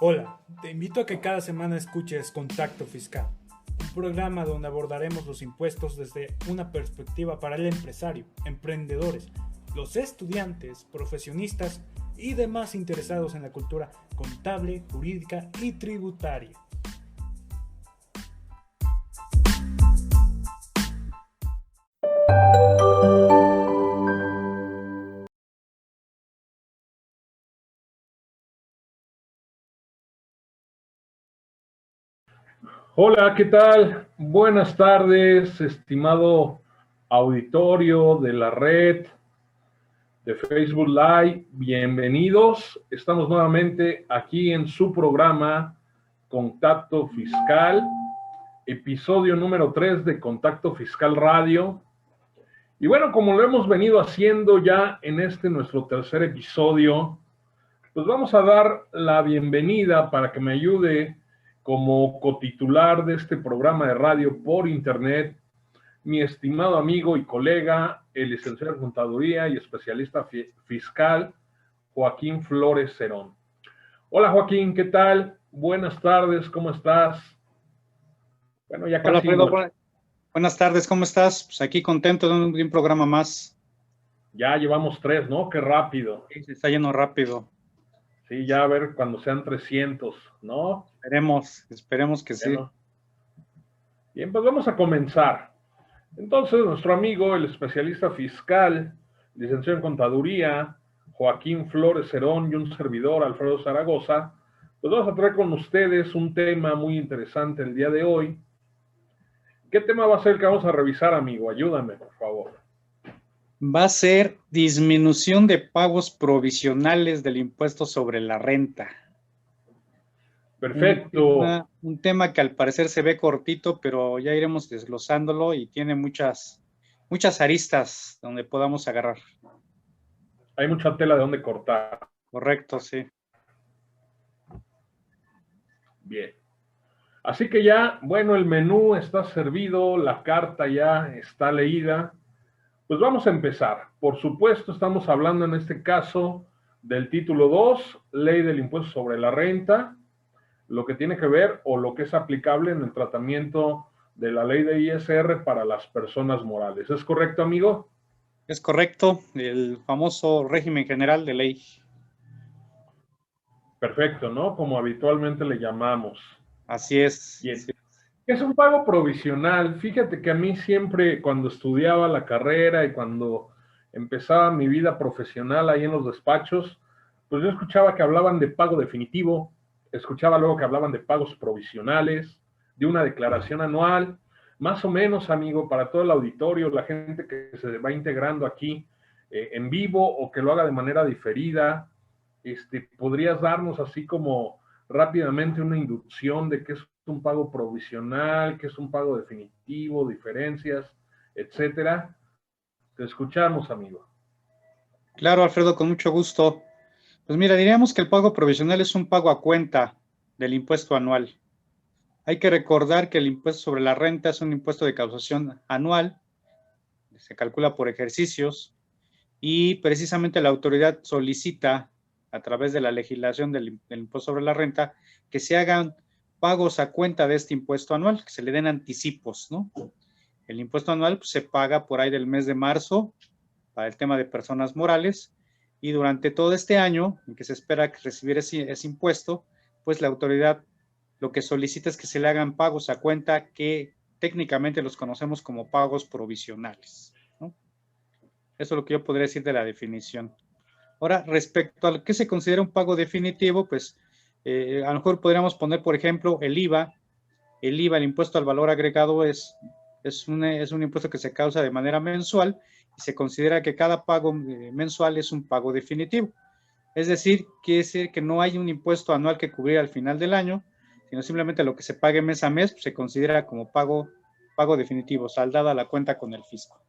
Hola, te invito a que cada semana escuches Contacto Fiscal, un programa donde abordaremos los impuestos desde una perspectiva para el empresario, emprendedores, los estudiantes, profesionistas y demás interesados en la cultura contable, jurídica y tributaria. Hola, ¿qué tal? Buenas tardes, estimado auditorio de la red de Facebook Live. Bienvenidos. Estamos nuevamente aquí en su programa Contacto Fiscal, episodio número 3 de Contacto Fiscal Radio. Y bueno, como lo hemos venido haciendo ya en este nuestro tercer episodio, pues vamos a dar la bienvenida para que me ayude como cotitular de este programa de radio por internet, mi estimado amigo y colega, el licenciado en Contaduría y especialista fiscal, Joaquín Flores Cerón. Hola Joaquín, ¿qué tal? Buenas tardes, ¿cómo estás? Bueno, ya Hola casi Alfredo, noche. buenas tardes, ¿cómo estás? Pues aquí contento de un programa más. Ya llevamos 3, ¿no? Qué rápido. Sí, se está yendo rápido. Sí, ya a ver cuando sean 300, ¿no? Esperemos que sí. Bueno, bien, pues vamos a comenzar. Entonces, nuestro amigo, el especialista fiscal, licenciado en Contaduría, Joaquín Flores Cerón y un servidor, Alfredo Zaragoza, pues vamos a traer con ustedes un tema muy interesante el día de hoy. ¿Qué tema va a ser el que vamos a revisar, amigo? Ayúdame, por favor. Va a ser disminución de pagos provisionales del impuesto sobre la renta. Perfecto. Un tema que al parecer se ve cortito, pero ya iremos desglosándolo y tiene muchas aristas donde podamos agarrar. Hay mucha tela de dónde cortar. Correcto, sí. Bien. Así que ya, bueno, el menú está servido, la carta ya está leída. Pues vamos a empezar. Por supuesto, estamos hablando en este caso del título 2, Ley del Impuesto sobre la Renta, lo que tiene que ver o lo que es aplicable en el tratamiento de la ley de ISR para las personas morales. ¿Es correcto, amigo? Es correcto, el famoso régimen general de ley. Perfecto, ¿no? Como habitualmente le llamamos. Así es. Bien. Es un pago provisional. Fíjate que a mí siempre, cuando estudiaba la carrera y cuando empezaba mi vida profesional ahí en los despachos, pues yo escuchaba que hablaban de pago definitivo, escuchaba luego que hablaban de pagos provisionales, de una declaración anual, más o menos, amigo, para todo el auditorio, la gente que se va integrando aquí en vivo o que lo haga de manera diferida, ¿podrías darnos así como rápidamente una inducción de qué es un pago provisional, qué es un pago definitivo, diferencias, etcétera? Te escuchamos, amigo. Claro, Alfredo, con mucho gusto. Pues mira, diríamos que el pago provisional es un pago a cuenta del impuesto anual. Hay que recordar que el impuesto sobre la renta es un impuesto de causación anual, se calcula por ejercicios y precisamente la autoridad solicita a través de la legislación del impuesto sobre la renta que se hagan pagos a cuenta de este impuesto anual, que se le den anticipos, ¿no? El impuesto anual pues, se paga por ahí del mes de marzo para el tema de personas morales y durante todo este año en que se espera recibir ese impuesto, pues la autoridad lo que solicita es que se le hagan pagos a cuenta que técnicamente los conocemos como pagos provisionales, ¿no? Eso es lo que yo podría decir de la definición. Ahora, respecto a lo que se considera un pago definitivo, pues a lo mejor podríamos poner, por ejemplo, el IVA. El IVA, el impuesto al valor agregado, es un impuesto que se causa de manera mensual y se considera que cada pago mensual es un pago definitivo. Es decir, quiere decir que no hay un impuesto anual que cubrir al final del año, sino simplemente lo que se pague mes a mes pues, se considera como pago definitivo, saldada la cuenta con el fisco.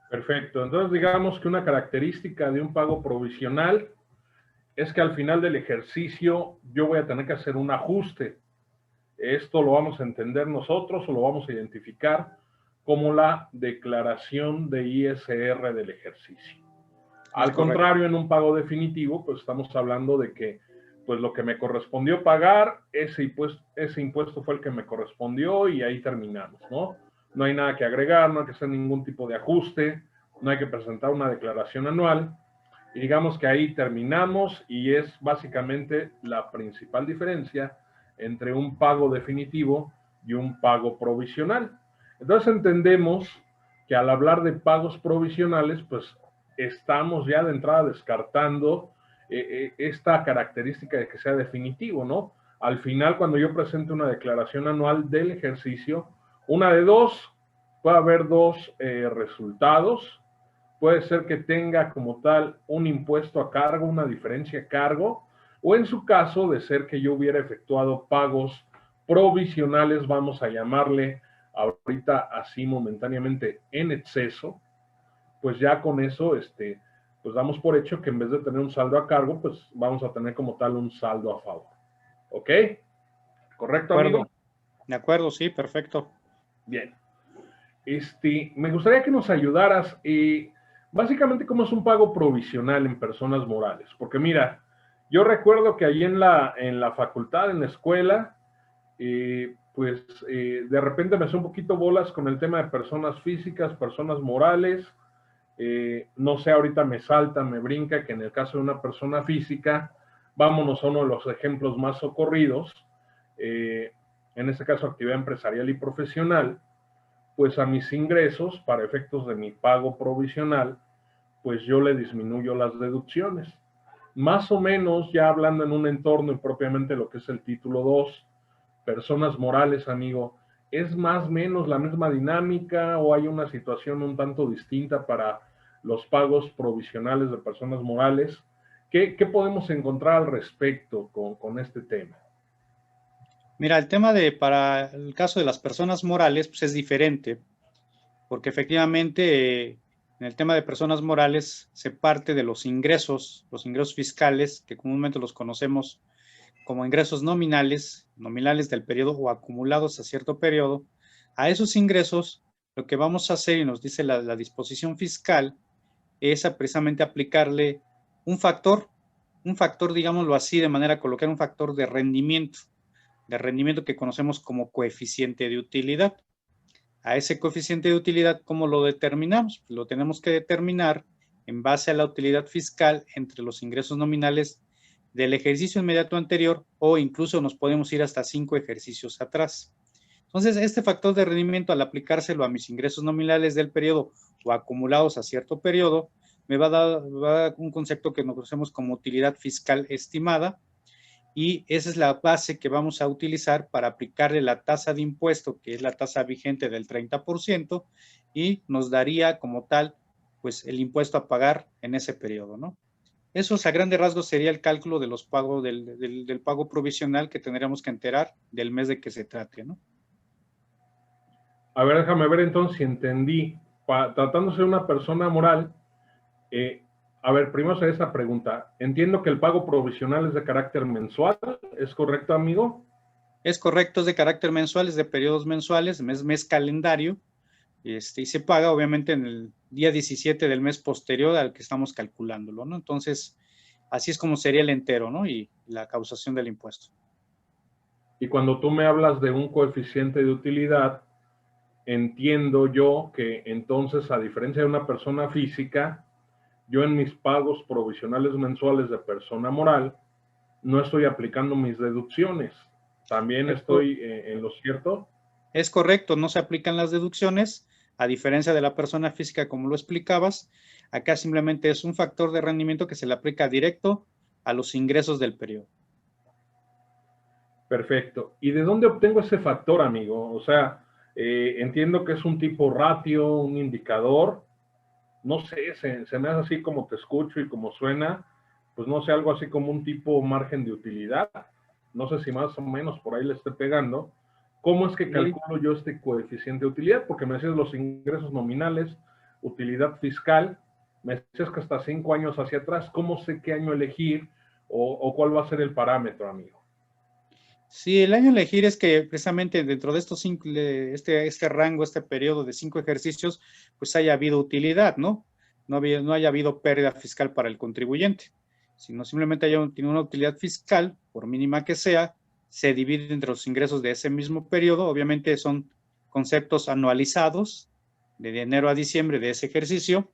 Perfecto. Entonces, digamos que una característica de un pago provisional es que al final del ejercicio yo voy a tener que hacer un ajuste. Esto lo vamos a entender nosotros o lo vamos a identificar como la declaración de ISR del ejercicio. Es Al correcto. contrario, en un pago definitivo, pues estamos hablando de que pues lo que me correspondió pagar, ese impuesto fue el que me correspondió y ahí terminamos, ¿no? No hay nada que agregar, no hay que hacer ningún tipo de ajuste, no hay que presentar una declaración anual. Y digamos que ahí terminamos y es básicamente la principal diferencia entre un pago definitivo y un pago provisional. Entonces entendemos que al hablar de pagos provisionales, pues estamos ya de entrada descartando esta característica de que sea definitivo, ¿no? Al final, cuando yo presente una declaración anual del ejercicio, una de dos, puede haber dos resultados. Puede ser que tenga como tal un impuesto a cargo, una diferencia a cargo, o en su caso de ser que yo hubiera efectuado pagos provisionales, vamos a llamarle ahorita así momentáneamente en exceso, pues ya con eso, pues damos por hecho que en vez de tener un saldo a cargo, pues vamos a tener como tal un saldo a favor. ¿Ok? ¿Correcto, amigo? De acuerdo, sí, perfecto. Bien. Me gustaría que nos ayudaras, básicamente, cómo es un pago provisional en personas morales. Porque mira, yo recuerdo que ahí en la facultad, en la escuela, de repente me hacía un poquito bolas con el tema de personas físicas, personas morales. No sé, ahorita me salta, me brinca que en el caso de una persona física, vámonos a uno de los ejemplos más ocurridos, en este caso actividad empresarial y profesional, pues a mis ingresos, para efectos de mi pago provisional, pues yo le disminuyo las deducciones. Más o menos, ya hablando en un entorno y propiamente lo que es el título 2, personas morales, amigo, ¿es más o menos la misma dinámica o hay una situación un tanto distinta para los pagos provisionales de personas morales? ¿Qué podemos encontrar al respecto con este tema? Mira, el tema para el caso de las personas morales, pues es diferente, porque efectivamente en el tema de personas morales se parte de los ingresos fiscales, que comúnmente los conocemos como ingresos nominales del periodo o acumulados a cierto periodo. A esos ingresos, lo que vamos a hacer, y nos dice la disposición fiscal, es precisamente aplicarle un factor, digámoslo así, de manera coloquial, un factor de rendimiento que conocemos como coeficiente de utilidad. A ese coeficiente de utilidad, ¿cómo lo determinamos? Pues lo tenemos que determinar en base a la utilidad fiscal entre los ingresos nominales del ejercicio inmediato anterior, o incluso nos podemos ir hasta 5 ejercicios atrás. Entonces, este factor de rendimiento, al aplicárselo a mis ingresos nominales del periodo o acumulados a cierto periodo, me va a dar un concepto que nos conocemos como utilidad fiscal estimada, y esa es la base que vamos a utilizar para aplicarle la tasa de impuesto, que es la tasa vigente del 30%, y nos daría como tal, pues, el impuesto a pagar en ese periodo, ¿no? Eso, a grandes rasgos, sería el cálculo de los pagos del pago provisional que tendríamos que enterar del mes de que se trate, ¿no? A ver, déjame ver entonces si entendí. Tratándose de una persona moral, a ver, primero hacer esta pregunta. Entiendo que el pago provisional es de carácter mensual, ¿es correcto, amigo? Es correcto, es de carácter mensual, es de periodos mensuales, mes calendario, y se paga obviamente en el día 17 del mes posterior al que estamos calculándolo, ¿no? Entonces, así es como sería el entero, ¿no? Y la causación del impuesto. Y cuando tú me hablas de un coeficiente de utilidad, entiendo yo que entonces, a diferencia de una persona física, yo en mis pagos provisionales mensuales de persona moral no estoy aplicando mis deducciones. ¿También estoy en lo cierto? Es correcto, no se aplican las deducciones, a diferencia de la persona física, como lo explicabas. Acá simplemente es un factor de rendimiento que se le aplica directo a los ingresos del periodo. Perfecto. ¿Y de dónde obtengo ese factor, amigo? O sea, entiendo que es un tipo ratio, un indicador. No sé, se me hace así como te escucho y como suena, pues no sé, algo así como un tipo margen de utilidad. No sé si más o menos por ahí le esté pegando. ¿Cómo es que calculo yo este coeficiente de utilidad? Porque me decías los ingresos nominales, utilidad fiscal, me decías que hasta 5 años hacia atrás. ¿Cómo sé qué año elegir o cuál va a ser el parámetro, amigo? Sí, el año a elegir es que precisamente dentro de estos este rango, este periodo de 5 ejercicios, pues haya habido utilidad, ¿no? No haya habido pérdida fiscal para el contribuyente. sino simplemente tiene una utilidad fiscal, por mínima que sea, se divide entre los ingresos de ese mismo periodo. Obviamente son conceptos anualizados de enero a diciembre de ese ejercicio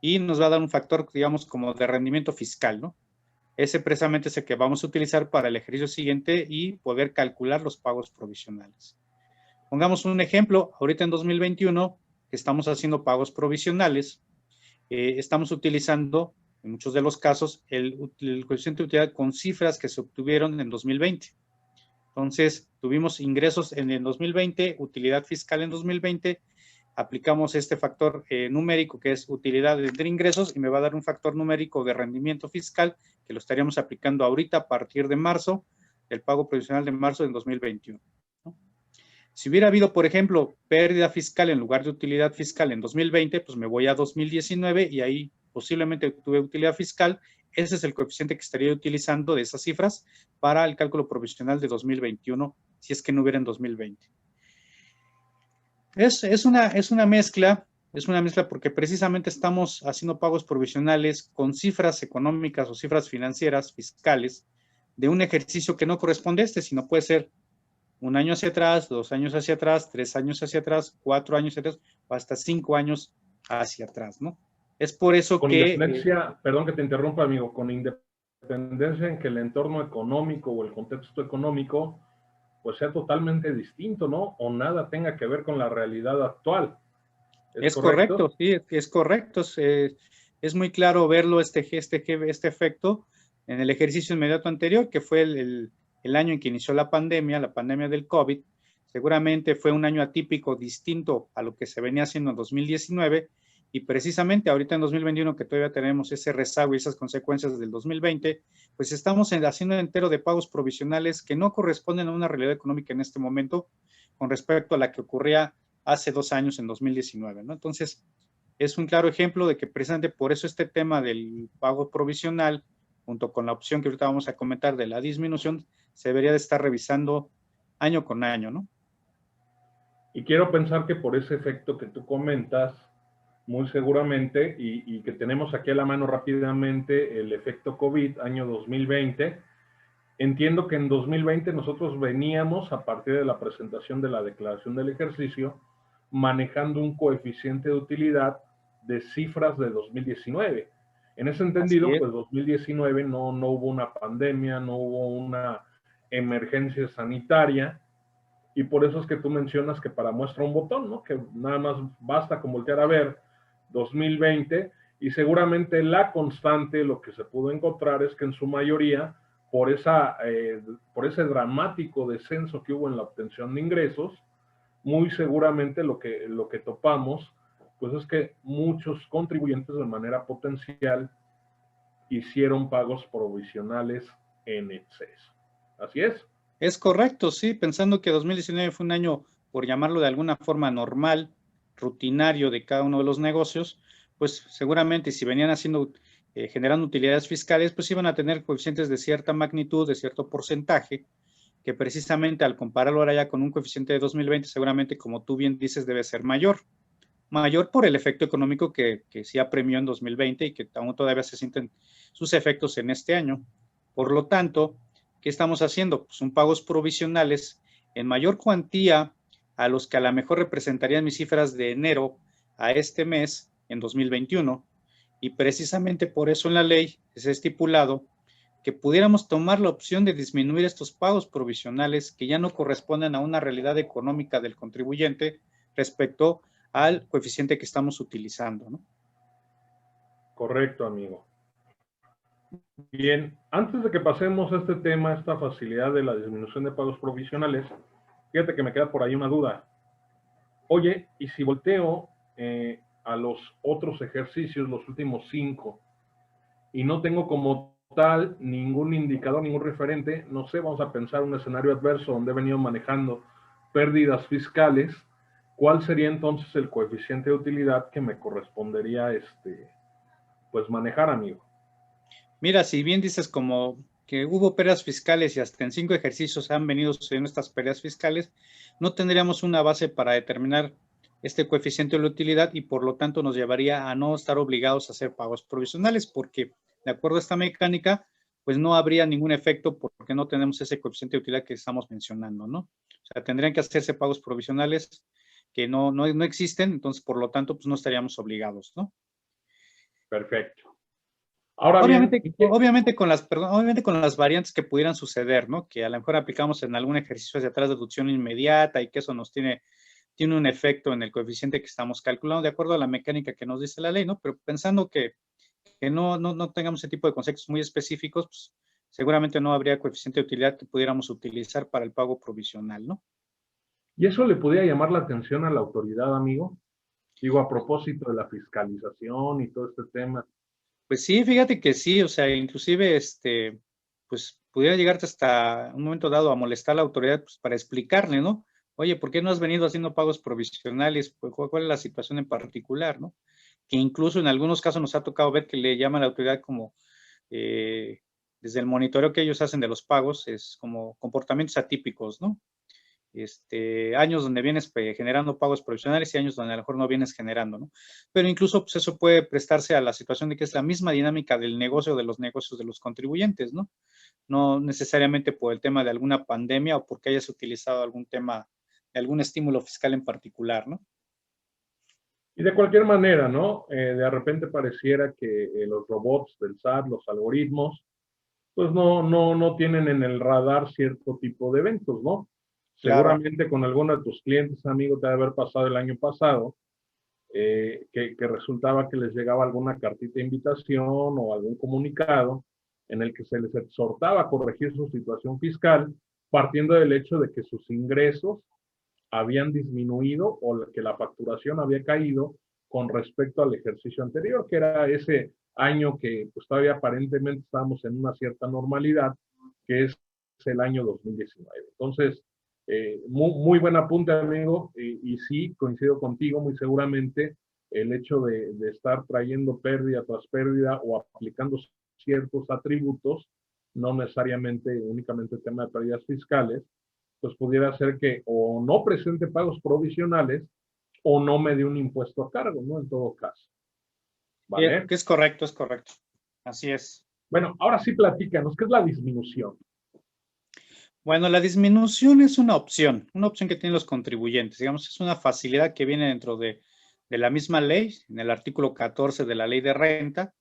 y nos va a dar un factor, digamos, como de rendimiento fiscal, ¿no? Ese precisamente es el que vamos a utilizar para el ejercicio siguiente y poder calcular los pagos provisionales. Pongamos un ejemplo, ahorita en 2021, que estamos haciendo pagos provisionales, estamos utilizando, en muchos de los casos, el coeficiente de utilidad con cifras que se obtuvieron en 2020. Entonces, tuvimos ingresos en el 2020, utilidad fiscal en 2020, aplicamos este factor numérico que es utilidad entre ingresos y me va a dar un factor numérico de rendimiento fiscal que lo estaríamos aplicando ahorita a partir de marzo, el pago provisional de marzo del 2021. ¿no? Si hubiera habido, por ejemplo, pérdida fiscal en lugar de utilidad fiscal en 2020, pues me voy a 2019 y ahí posiblemente tuve utilidad fiscal. Ese es el coeficiente que estaría utilizando de esas cifras para el cálculo provisional de 2021, si es que no hubiera en 2020. Es una mezcla porque precisamente estamos haciendo pagos provisionales con cifras económicas o cifras financieras, fiscales, de un ejercicio que no corresponde a este, sino puede ser 1 año hacia atrás, 2 años hacia atrás, 3 años hacia atrás, 4 años hacia atrás, o hasta 5 años hacia atrás, ¿no? Es por eso con que... independencia, perdón que te interrumpa, amigo, con independencia en que el entorno económico o el contexto económico pues sea totalmente distinto, ¿no? O nada tenga que ver con la realidad actual. ¿Es correcto? Sí, es correcto. Es muy claro verlo, este efecto, en el ejercicio inmediato anterior, que fue el año en que inició la pandemia del COVID. Seguramente fue un año atípico, distinto a lo que se venía haciendo en 2019, y precisamente ahorita en 2021, que todavía tenemos ese rezago y esas consecuencias del 2020, pues estamos haciendo entero de pagos provisionales que no corresponden a una realidad económica en este momento con respecto a la que ocurría hace 2 años, en 2019, ¿no? Entonces, es un claro ejemplo de que precisamente por eso este tema del pago provisional, junto con la opción que ahorita vamos a comentar de la disminución, se debería de estar revisando año con año, ¿no? Y quiero pensar que por ese efecto que tú comentas, muy seguramente, y que tenemos aquí a la mano rápidamente el efecto COVID, año 2020, entiendo que en 2020 nosotros veníamos, a partir de la presentación de la declaración del ejercicio, manejando un coeficiente de utilidad de cifras de 2019. En ese entendido, pues 2019 no hubo una pandemia, no hubo una emergencia sanitaria, y por eso es que tú mencionas que para muestra un botón, ¿no? Que nada más basta con voltear a ver 2020, y seguramente la constante, lo que se pudo encontrar es que en su mayoría, por ese dramático descenso que hubo en la obtención de ingresos, muy seguramente lo que topamos, pues es que muchos contribuyentes de manera potencial hicieron pagos provisionales en exceso. ¿Así es? Es correcto, sí, pensando que 2019 fue un año, por llamarlo de alguna forma, normal, rutinario de cada uno de los negocios, pues seguramente si venían haciendo, generando utilidades fiscales, pues iban a tener coeficientes de cierta magnitud, de cierto porcentaje, que precisamente al compararlo ahora ya con un coeficiente de 2020, seguramente, como tú bien dices, debe ser mayor por el efecto económico que sí apremió en 2020 y que aún todavía se sienten sus efectos en este año. Por lo tanto, ¿qué estamos haciendo? Pues son pagos provisionales en mayor cuantía a los que a lo mejor representarían mis cifras de enero a este mes en 2021, y precisamente por eso en la ley es estipulado que pudiéramos tomar la opción de disminuir estos pagos provisionales que ya no corresponden a una realidad económica del contribuyente respecto al coeficiente que estamos utilizando, ¿no? Correcto, amigo. Bien, antes de que pasemos a este tema, esta facilidad de la disminución de pagos provisionales, fíjate que me queda por ahí una duda. Oye, y si volteo a los otros ejercicios, los últimos 5, y no tengo como tal ningún indicador, ningún referente, no sé, vamos a pensar un escenario adverso donde he venido manejando pérdidas fiscales, ¿cuál sería entonces el coeficiente de utilidad que me correspondería pues manejar, amigo? Mira, si bien dices como que hubo pérdidas fiscales y hasta en 5 ejercicios han venido sucediendo estas pérdidas fiscales, no tendríamos una base para determinar este coeficiente de la utilidad y por lo tanto nos llevaría a no estar obligados a hacer pagos provisionales, porque de acuerdo a esta mecánica, pues no habría ningún efecto porque no tenemos ese coeficiente de utilidad que estamos mencionando, ¿no? O sea, tendrían que hacerse pagos provisionales que no existen, entonces, por lo tanto, pues no estaríamos obligados, ¿no? Perfecto. Ahora Obviamente, bien, obviamente con las variantes que pudieran suceder, ¿no? Que a lo mejor aplicamos en algún ejercicio hacia atrás deducción inmediata y que eso nos tiene un efecto en el coeficiente que estamos calculando de acuerdo a la mecánica que nos dice la ley, ¿no? Pero pensando que no tengamos ese tipo de conceptos muy específicos, pues seguramente no habría coeficiente de utilidad que pudiéramos utilizar para el pago provisional, ¿no? ¿y eso le podía llamar la atención a la autoridad, amigo? Digo, a propósito de la fiscalización y todo este tema. Pues sí, fíjate que sí, o sea, inclusive, pues pudiera llegarte hasta un momento dado a molestar a la autoridad, pues para explicarle, ¿no? Oye, ¿por qué no has venido haciendo pagos provisionales? Pues, ¿cuál es la situación en particular, no? Que incluso en algunos casos nos ha tocado ver que le llaman a la autoridad como, desde el monitoreo que ellos hacen de los pagos, es como comportamientos atípicos, ¿no? Años donde vienes generando pagos provisionales y años donde a lo mejor no vienes generando, ¿no? Pero incluso pues eso puede prestarse a la situación de que es la misma dinámica del negocio, de los negocios de los contribuyentes, ¿no? No necesariamente por el tema de alguna pandemia o porque hayas utilizado algún tema, de algún estímulo fiscal en particular, ¿no? Y de cualquier manera, ¿no? De repente pareciera que los robots del SAT, los algoritmos, pues no tienen en el radar cierto tipo de eventos, ¿no? Claro. Seguramente con alguno de tus clientes, amigo, te debe haber pasado el año pasado, que resultaba que les llegaba alguna cartita de invitación o algún comunicado en el que se les exhortaba a corregir su situación fiscal, partiendo del hecho de que sus ingresos habían disminuido o que la facturación había caído con respecto al ejercicio anterior, que era ese año que pues todavía aparentemente estamos en una cierta normalidad, que es el año 2019. Entonces, muy buen apunte, amigo, y sí, coincido contigo, muy seguramente el hecho de estar trayendo pérdida tras pérdida o aplicando ciertos atributos, no necesariamente únicamente el tema de pérdidas fiscales, pues pudiera ser que o no presente pagos provisionales o no me dé un impuesto a cargo, ¿no? En todo caso. ¿Vale? Que es correcto, es correcto. Así es. Bueno, ahora sí platícanos, ¿qué es la disminución? Bueno, la disminución es una opción que tienen los contribuyentes. Digamos, es una facilidad que viene dentro de la misma ley, en el artículo 14 de la ley de renta.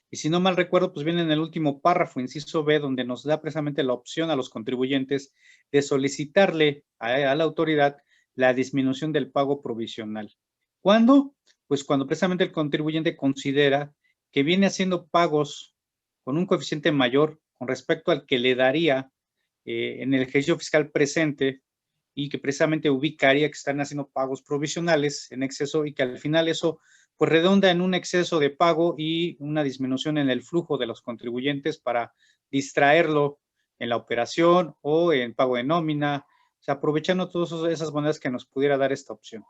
Y si no mal recuerdo, pues viene en el último párrafo, inciso B, donde nos da precisamente la opción a los contribuyentes de solicitarle a la autoridad la disminución del pago provisional. ¿Cuándo? Pues cuando precisamente el contribuyente considera que viene haciendo pagos con un coeficiente mayor con respecto al que le daría en el ejercicio fiscal presente y que precisamente ubicaría que están haciendo pagos provisionales en exceso y que al final eso pues redonda en un exceso de pago y una disminución en el flujo de los contribuyentes para distraerlo en la operación o en pago de nómina, o sea, aprovechando todas esas monedas que nos pudiera dar esta opción.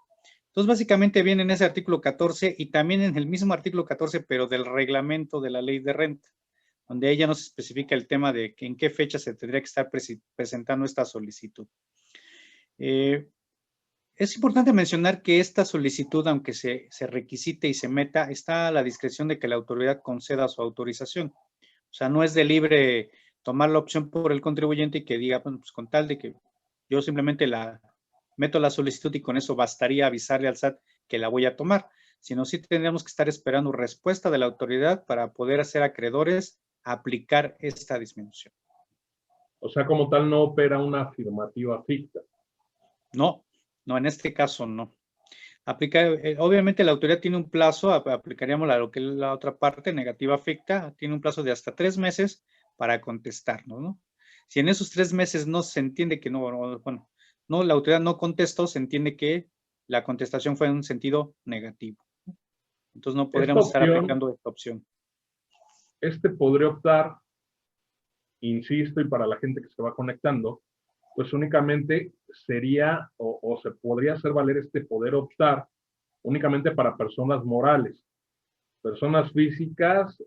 Entonces, básicamente viene en ese artículo 14 y también en el mismo artículo 14, pero del reglamento de la ley de renta, donde ella nos especifica el tema de que en qué fecha se tendría que estar presentando esta solicitud. Es importante mencionar que esta solicitud, aunque se requisite y se meta, está a la discreción de que la autoridad conceda su autorización. O sea, no es de libre tomar la opción por el contribuyente y que diga, bueno, pues con tal de que yo simplemente meto la solicitud y con eso bastaría avisarle al SAT que la voy a tomar, sino sí tendríamos que estar esperando respuesta de la autoridad para poder hacer acreedores a aplicar esta disminución. O sea, como tal, no opera una afirmativa ficta. No, en este caso no. Obviamente la autoridad tiene un plazo, aplicaríamos lo que es la otra parte, negativa ficta, tiene un plazo de hasta 3 meses para contestarnos, ¿no? Si en esos 3 meses no se entiende que la autoridad no contestó, se entiende que la contestación fue en un sentido negativo. Entonces no Esta podríamos estar opción, aplicando esta opción. podría optar, insisto, y para la gente que se va conectando, pues únicamente sería o se podría hacer valer este poder optar únicamente para personas morales. Personas físicas,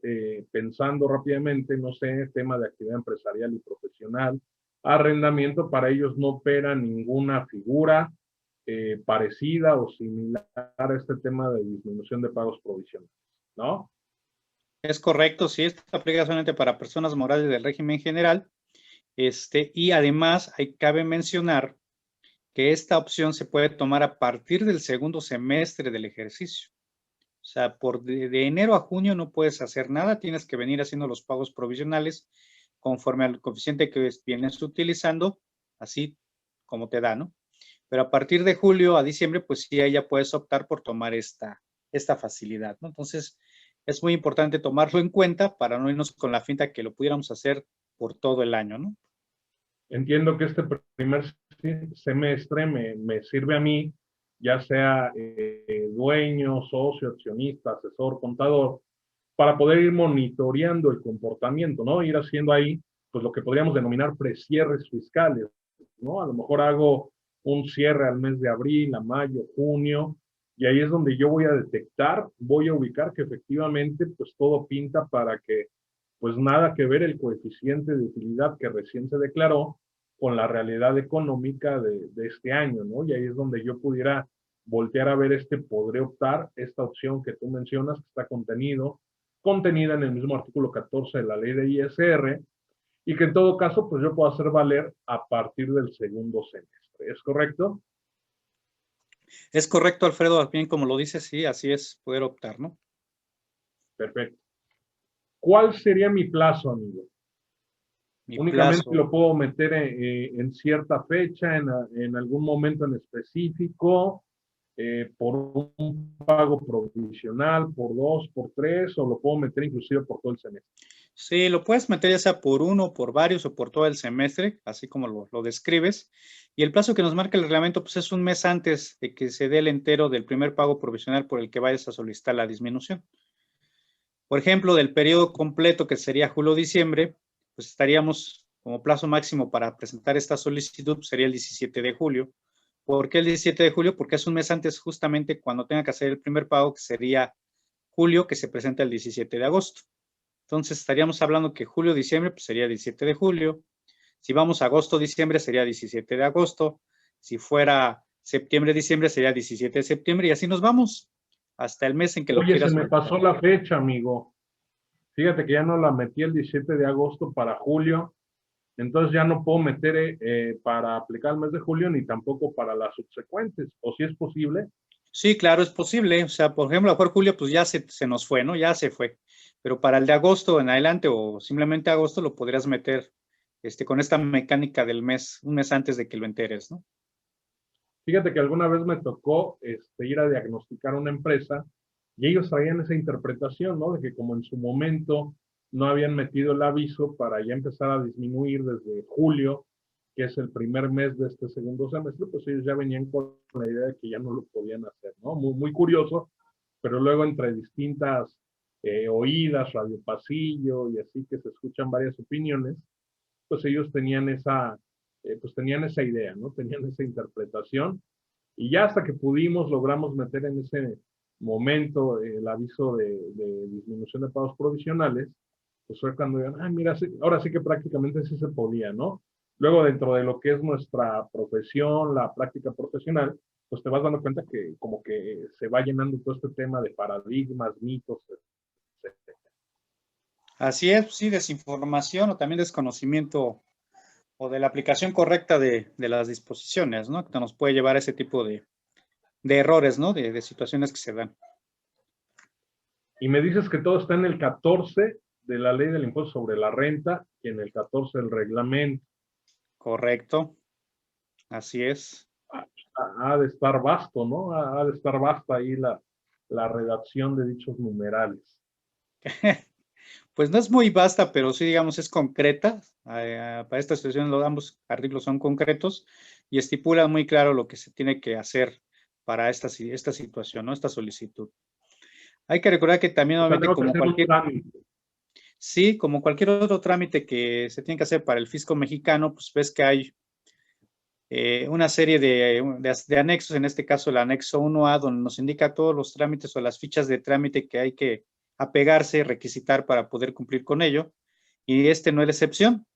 pensando rápidamente, no sé, tema de actividad empresarial y profesional, arrendamiento, para ellos no opera ninguna figura parecida o similar a este tema de disminución de pagos provisionales, ¿no? Es correcto, sí, esto aplica solamente para personas morales del régimen general. Y además, cabe mencionar que esta opción se puede tomar a partir del segundo semestre del ejercicio. O sea, de enero a junio no puedes hacer nada, tienes que venir haciendo los pagos provisionales conforme al coeficiente que vienes utilizando, así como te da, ¿no? Pero a partir de julio a diciembre, pues sí, ahí ya puedes optar por tomar esta facilidad, ¿no? Entonces, es muy importante tomarlo en cuenta para no irnos con la finta que lo pudiéramos hacer por todo el año, ¿no? Entiendo que este primer semestre me sirve a mí, ya sea dueño, socio, accionista, asesor, contador, para poder ir monitoreando el comportamiento, ¿no? Ir haciendo ahí, pues lo que podríamos denominar precierres fiscales, ¿no? A lo mejor hago un cierre al mes de abril, a mayo, junio, y ahí es donde yo voy a detectar, voy a ubicar que efectivamente, pues todo pinta para que, pues nada que ver el coeficiente de utilidad que recién se declaró con la realidad económica de este año, ¿no? Y ahí es donde yo pudiera voltear a ver podré optar, esta opción que tú mencionas, que está contenida en el mismo artículo 14 de la ley de ISR, y que en todo caso, pues yo puedo hacer valer a partir del segundo semestre. ¿Es correcto? Es correcto, Alfredo, bien como lo dices, sí, así es, poder optar, ¿no? Perfecto. ¿Cuál sería mi plazo, amigo? Mi Únicamente plazo. lo puedo meter en cierta fecha, en algún momento en específico, por un pago provisional, por 2, por 3, o lo puedo meter inclusive por todo el semestre. Sí, lo puedes meter ya sea por uno, por varios o por todo el semestre, así como lo describes. Y el plazo que nos marca el reglamento, pues es un mes antes de que se dé el entero del primer pago provisional por el que vayas a solicitar la disminución. Por ejemplo, del periodo completo, que sería julio-diciembre, pues estaríamos como plazo máximo para presentar esta solicitud, pues sería el 17 de julio. ¿Por qué el 17 de julio? Porque es un mes antes justamente cuando tenga que hacer el primer pago, que sería julio, que se presenta el 17 de agosto. Entonces estaríamos hablando que julio-diciembre pues sería 17 de julio. Si vamos a agosto-diciembre sería 17 de agosto. Si fuera septiembre-diciembre sería 17 de septiembre y así nos vamos hasta el mes en que lo Oye, se quieras me solicitar. pasó la fecha, amigo. Fíjate que ya no la metí el 17 de agosto para julio, entonces ya no puedo meter para aplicar el mes de julio ni tampoco para las subsecuentes, o si es posible. Sí, claro, es posible. O sea, por ejemplo, a lo mejor julio pues ya se nos fue, ¿no? Ya se fue. Pero para el de agosto en adelante o simplemente agosto lo podrías meter con esta mecánica del mes, un mes antes de que lo enteres, ¿no? Fíjate que alguna vez me tocó ir a diagnosticar una empresa y ellos traían esa interpretación, ¿no? De que como en su momento no habían metido el aviso para ya empezar a disminuir desde julio, que es el primer mes de este segundo semestre, pues ellos ya venían con la idea de que ya no lo podían hacer, ¿no? Muy, muy curioso, pero luego entre distintas oídas, radio pasillo y así que se escuchan varias opiniones, pues ellos tenían pues tenían esa idea, ¿no? Tenían esa interpretación y ya hasta que logramos meter en ese momento el aviso de disminución de pagos provisionales, pues fue cuando digan, ah, mira, sí, ahora sí que prácticamente sí se podía, ¿no? Luego dentro de lo que es nuestra profesión, la práctica profesional, pues te vas dando cuenta que como que se va llenando todo este tema de paradigmas, mitos, etc. Así es, sí, desinformación o también desconocimiento o de la aplicación correcta de las disposiciones, ¿no? Que nos puede llevar a ese tipo de errores, ¿no? De situaciones que se dan. Y me dices que todo está en el 14 de la ley del impuesto sobre la renta y en el 14 del reglamento. Correcto, así es. Ha de estar vasto, ¿no? Ha de estar vasta ahí la redacción de dichos numerales. Pues no es muy vasta, pero sí, digamos, es concreta. Para esta situación, ambos artículos son concretos y estipulan muy claro lo que se tiene que hacer para esta situación, ¿no? Esta solicitud. Hay que recordar que también, O sea, obviamente, tengo que como hacer un cualquier, trámite. sí, como cualquier otro trámite que se tiene que hacer para el fisco mexicano, pues ves que hay una serie de anexos, en este caso el anexo 1A, donde nos indica todos los trámites o las fichas de trámite que hay que apegarse, requisitar para poder cumplir con ello. Y este no es la excepción.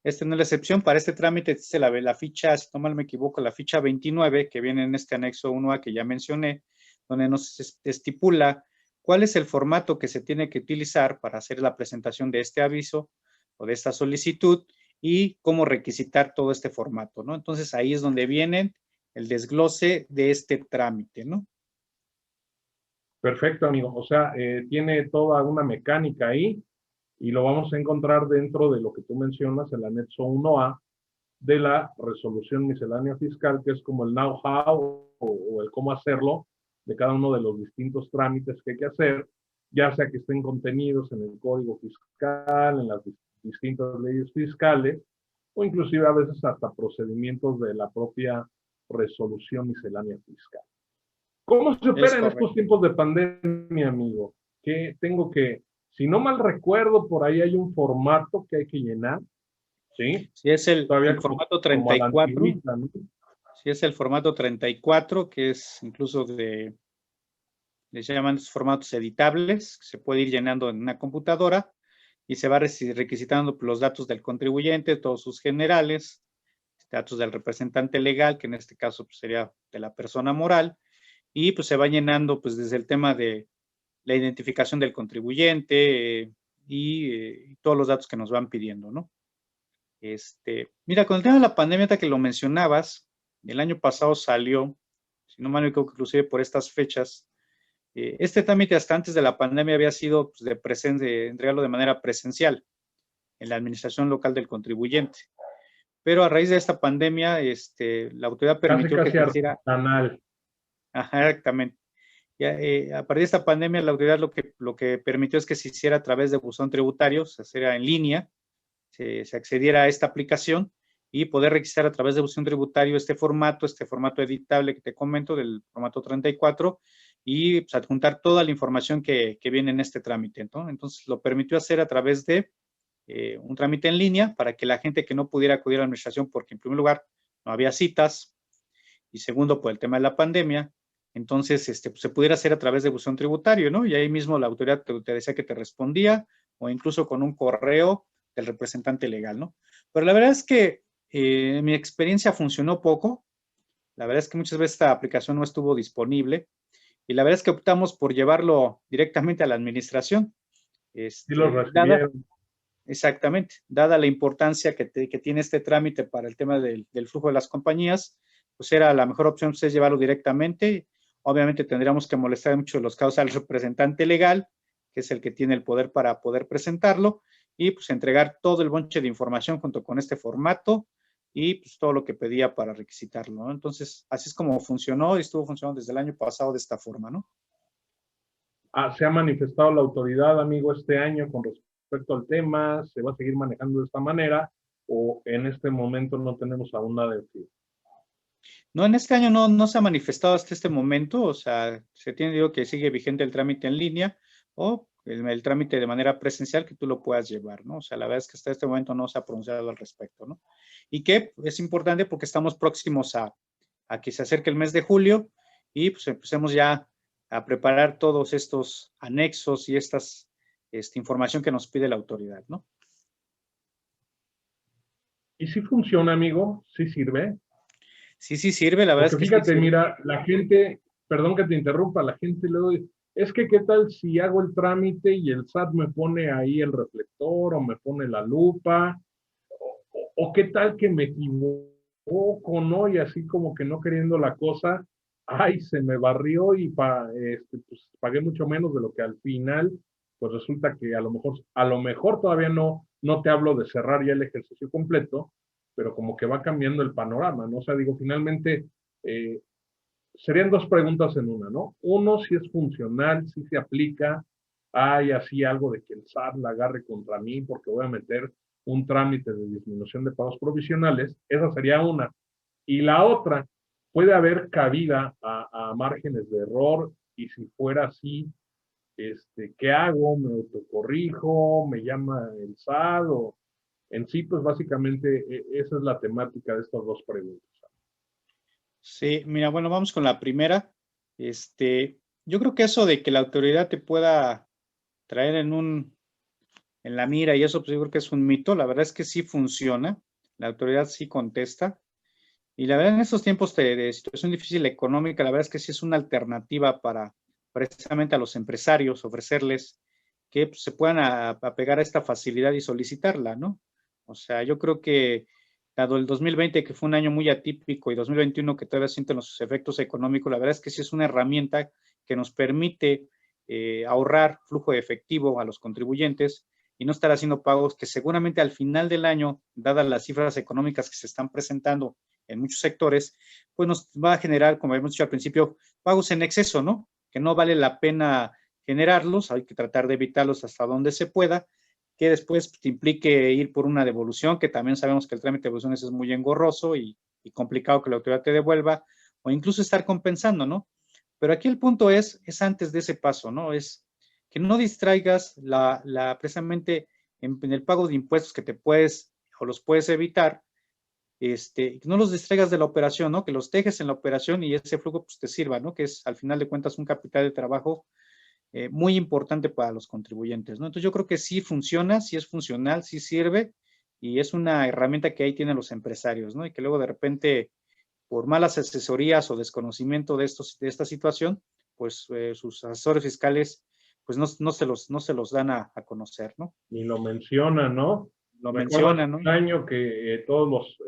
Este no es la excepción. Para este trámite existe la ficha, si no mal me equivoco, la ficha 29, que viene en este anexo 1A que ya mencioné, donde nos estipula cuál es el formato que se tiene que utilizar para hacer la presentación de este aviso o de esta solicitud y cómo requisitar todo este formato, ¿no? Entonces, ahí es donde viene el desglose de este trámite, ¿no? Perfecto, amigo. O sea, tiene toda una mecánica ahí y lo vamos a encontrar dentro de lo que tú mencionas, el anexo 1A de la resolución miscelánea fiscal, que es como el know-how o el cómo hacerlo de cada uno de los distintos trámites que hay que hacer, ya sea que estén contenidos en el Código Fiscal, en las distintas leyes fiscales, o inclusive a veces hasta procedimientos de la propia resolución miscelánea fiscal. ¿Cómo se opera en estos tiempos de pandemia, amigo? Que tengo que, si no mal recuerdo, por ahí hay un formato que hay que llenar, ¿sí? Si es el formato 34, ¿no? si es el formato 34, que es incluso de, les llaman formatos editables, que se puede ir llenando en una computadora y se va requisitando los datos del contribuyente, todos sus generales, datos del representante legal, que en este caso pues, sería de la persona moral, y pues se va llenando pues desde el tema de la identificación del contribuyente y todos los datos que nos van pidiendo, ¿no? Mira, con el tema de la pandemia, que lo mencionabas, el año pasado salió, si no me equivoco, inclusive por estas fechas, este trámite hasta antes de la pandemia había sido pues, de entregarlo de manera presencial en la administración local del contribuyente. Pero a raíz de esta pandemia, la autoridad permitió casi que se hiciera. Artesanal. Ajá, exactamente. Ya, a partir de esta pandemia, la autoridad lo que permitió es que se hiciera a través de buzón tributario, se hiciera en línea, se accediera a esta aplicación y poder registrar a través de buzón tributario este formato editable que te comento, del formato 34, y pues, adjuntar toda la información que viene en este trámite, ¿no? Entonces, lo permitió hacer a través de un trámite en línea para que la gente que no pudiera acudir a la administración, porque en primer lugar no había citas, y segundo, por el tema de la pandemia, entonces pues, se pudiera hacer a través de buzón tributario, ¿no? Y ahí mismo la autoridad te decía que te respondía, o incluso con un correo del representante legal, ¿no? Pero la verdad es que mi experiencia funcionó poco. La verdad es que muchas veces esta aplicación no estuvo disponible y la verdad es que optamos por llevarlo directamente a la administración. Sí lo recibieron. Exactamente, dada la importancia que tiene este trámite para el tema del flujo de las compañías, pues era la mejor opción es llevarlo directamente. Obviamente tendríamos que molestar mucho los casos al representante legal, que es el que tiene el poder para poder presentarlo, y pues entregar todo el bonche de información junto con este formato y pues todo lo que pedía para requisitarlo, ¿no? Entonces, así es como funcionó y estuvo funcionando desde el año pasado de esta forma, ¿no? ¿Se ha manifestado la autoridad, amigo, este año con respecto al tema? ¿Se va a seguir manejando de esta manera? ¿O en este momento no tenemos aún nada de decir? No, en este año no se ha manifestado hasta este momento, o sea, se tiene digo, que sigue vigente el trámite en línea o el trámite de manera presencial que tú lo puedas llevar, ¿no? O sea, la verdad es que hasta este momento no se ha pronunciado al respecto, ¿no? Y que es importante porque estamos próximos a que se acerque el mes de julio y pues empecemos ya a preparar todos estos anexos y esta información que nos pide la autoridad, ¿no? ¿Y si funciona, amigo? ¿Sí sirve? Sí sirve, la verdad. Porque es que fíjate, mira, la gente, perdón que te interrumpa, la gente luego dice, es que qué tal si hago el trámite y el SAT me pone ahí el reflector o me pone la lupa, o qué tal que me equivoco, ¿no? Y así como que no queriendo la cosa, ay, se me barrió y pues, pagué mucho menos de lo que al final, pues resulta que a lo mejor todavía no te hablo de cerrar ya el ejercicio completo, pero como que va cambiando el panorama, ¿no? O sea, digo, finalmente serían dos preguntas en una, ¿no? Uno, si es funcional, si se aplica, hay así algo de que el SAT la agarre contra mí porque voy a meter un trámite de disminución de pagos provisionales, esa sería una. Y la otra, puede haber cabida a márgenes de error y si fuera así, ¿qué hago? ¿Me autocorrijo? ¿Me llama el SAT? O en sí, pues básicamente esa es la temática de estas dos preguntas. Sí, mira, bueno, vamos con la primera. Yo creo que eso de que la autoridad te pueda traer en la mira y eso, pues yo creo que es un mito. La verdad es que sí funciona. La autoridad sí contesta. Y la verdad, en estos tiempos de situación difícil económica, la verdad es que sí es una alternativa para precisamente a los empresarios, ofrecerles que pues, se puedan apegar a esta facilidad y solicitarla, ¿no? O sea, yo creo que dado el 2020, que fue un año muy atípico, y 2021, que todavía sienten los efectos económicos, la verdad es que sí es una herramienta que nos permite ahorrar flujo de efectivo a los contribuyentes y no estar haciendo pagos que seguramente al final del año, dadas las cifras económicas que se están presentando en muchos sectores, pues nos va a generar, como hemos dicho al principio, pagos en exceso, ¿no? Que no vale la pena generarlos, hay que tratar de evitarlos hasta donde se pueda, que después te implique ir por una devolución, que también sabemos que el trámite de devoluciones es muy engorroso y complicado que la autoridad te devuelva, o incluso estar compensando, ¿no? Pero aquí el punto es antes de ese paso, ¿no? Es que no distraigas precisamente en el pago de impuestos que te puedes o los puedes evitar, no los distraigas de la operación, ¿no? Que los dejes en la operación y ese flujo pues te sirva, ¿no? Que es al final de cuentas un capital de trabajo muy importante para los contribuyentes, ¿no? Entonces yo creo que sí funciona, sí es funcional, sí sirve y es una herramienta que ahí tienen los empresarios, ¿no? Y que luego de repente por malas asesorías o desconocimiento de esta situación, pues sus asesores fiscales pues no se los dan a conocer, ¿no? Ni lo mencionan, ¿no? Lo Recuerdo mencionan, ¿no? un año que todos los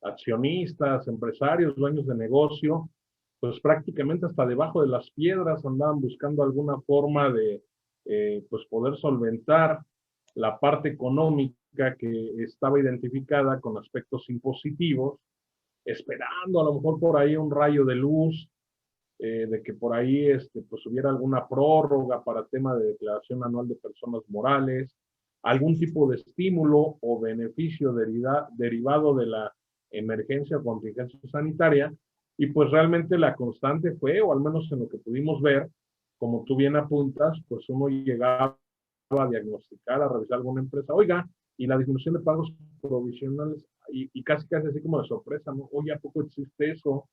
accionistas, empresarios, dueños de negocio, pues prácticamente hasta debajo de las piedras andaban buscando alguna forma de pues poder solventar la parte económica que estaba identificada con aspectos impositivos, esperando a lo mejor por ahí un rayo de luz, de que por ahí pues hubiera alguna prórroga para tema de declaración anual de personas morales, algún tipo de estímulo o beneficio derivado de la emergencia o contingencia sanitaria, y pues realmente la constante fue, o al menos en lo que pudimos ver, como tú bien apuntas, pues uno llegaba a diagnosticar, a revisar alguna empresa, oiga, y la disminución de pagos provisionales, y casi así como de sorpresa, ¿no? Oye, ¿a poco existe eso?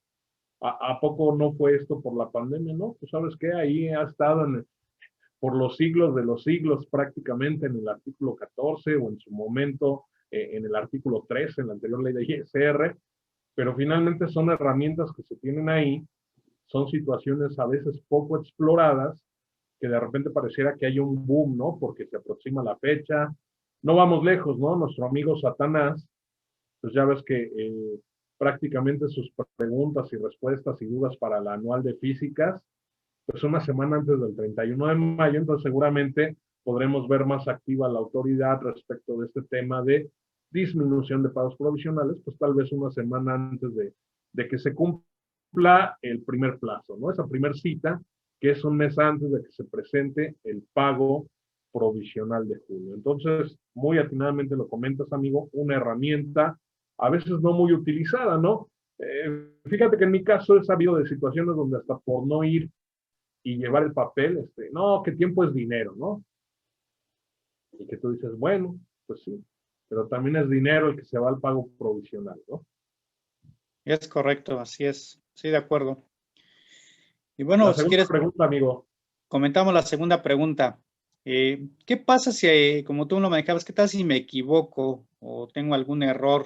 ¿A poco no fue esto por la pandemia? No, pues sabes qué, ahí ha estado por los siglos de los siglos prácticamente en el artículo 14 o en su momento en el artículo 13, en la anterior ley de ISR, pero finalmente son herramientas que se tienen ahí, son situaciones a veces poco exploradas, que de repente pareciera que hay un boom, ¿no? Porque se aproxima la fecha, no vamos lejos, ¿no? Nuestro amigo Satanás, pues ya ves que prácticamente sus preguntas y respuestas y dudas para la anual de físicas, pues una semana antes del 31 de mayo, entonces seguramente podremos ver más activa la autoridad respecto de este tema de disminución de pagos provisionales, pues tal vez una semana antes de que se cumpla el primer plazo, ¿no? Esa primer cita, que es un mes antes de que se presente el pago provisional de julio. Entonces, muy atinadamente lo comentas, amigo, una herramienta a veces no muy utilizada, ¿no? Fíjate que en mi caso he sabido de situaciones donde hasta por no ir y llevar el papel, no, que tiempo es dinero, ¿no? Y que tú dices, bueno, pues sí, pero también es dinero el que se va al pago provisional, ¿no? Es correcto, así es, sí, de acuerdo. Y La bueno, si segunda quieres, pregunta, amigo. comentamos la segunda pregunta. ¿Qué pasa si, como tú lo manejabas, qué tal si me equivoco o tengo algún error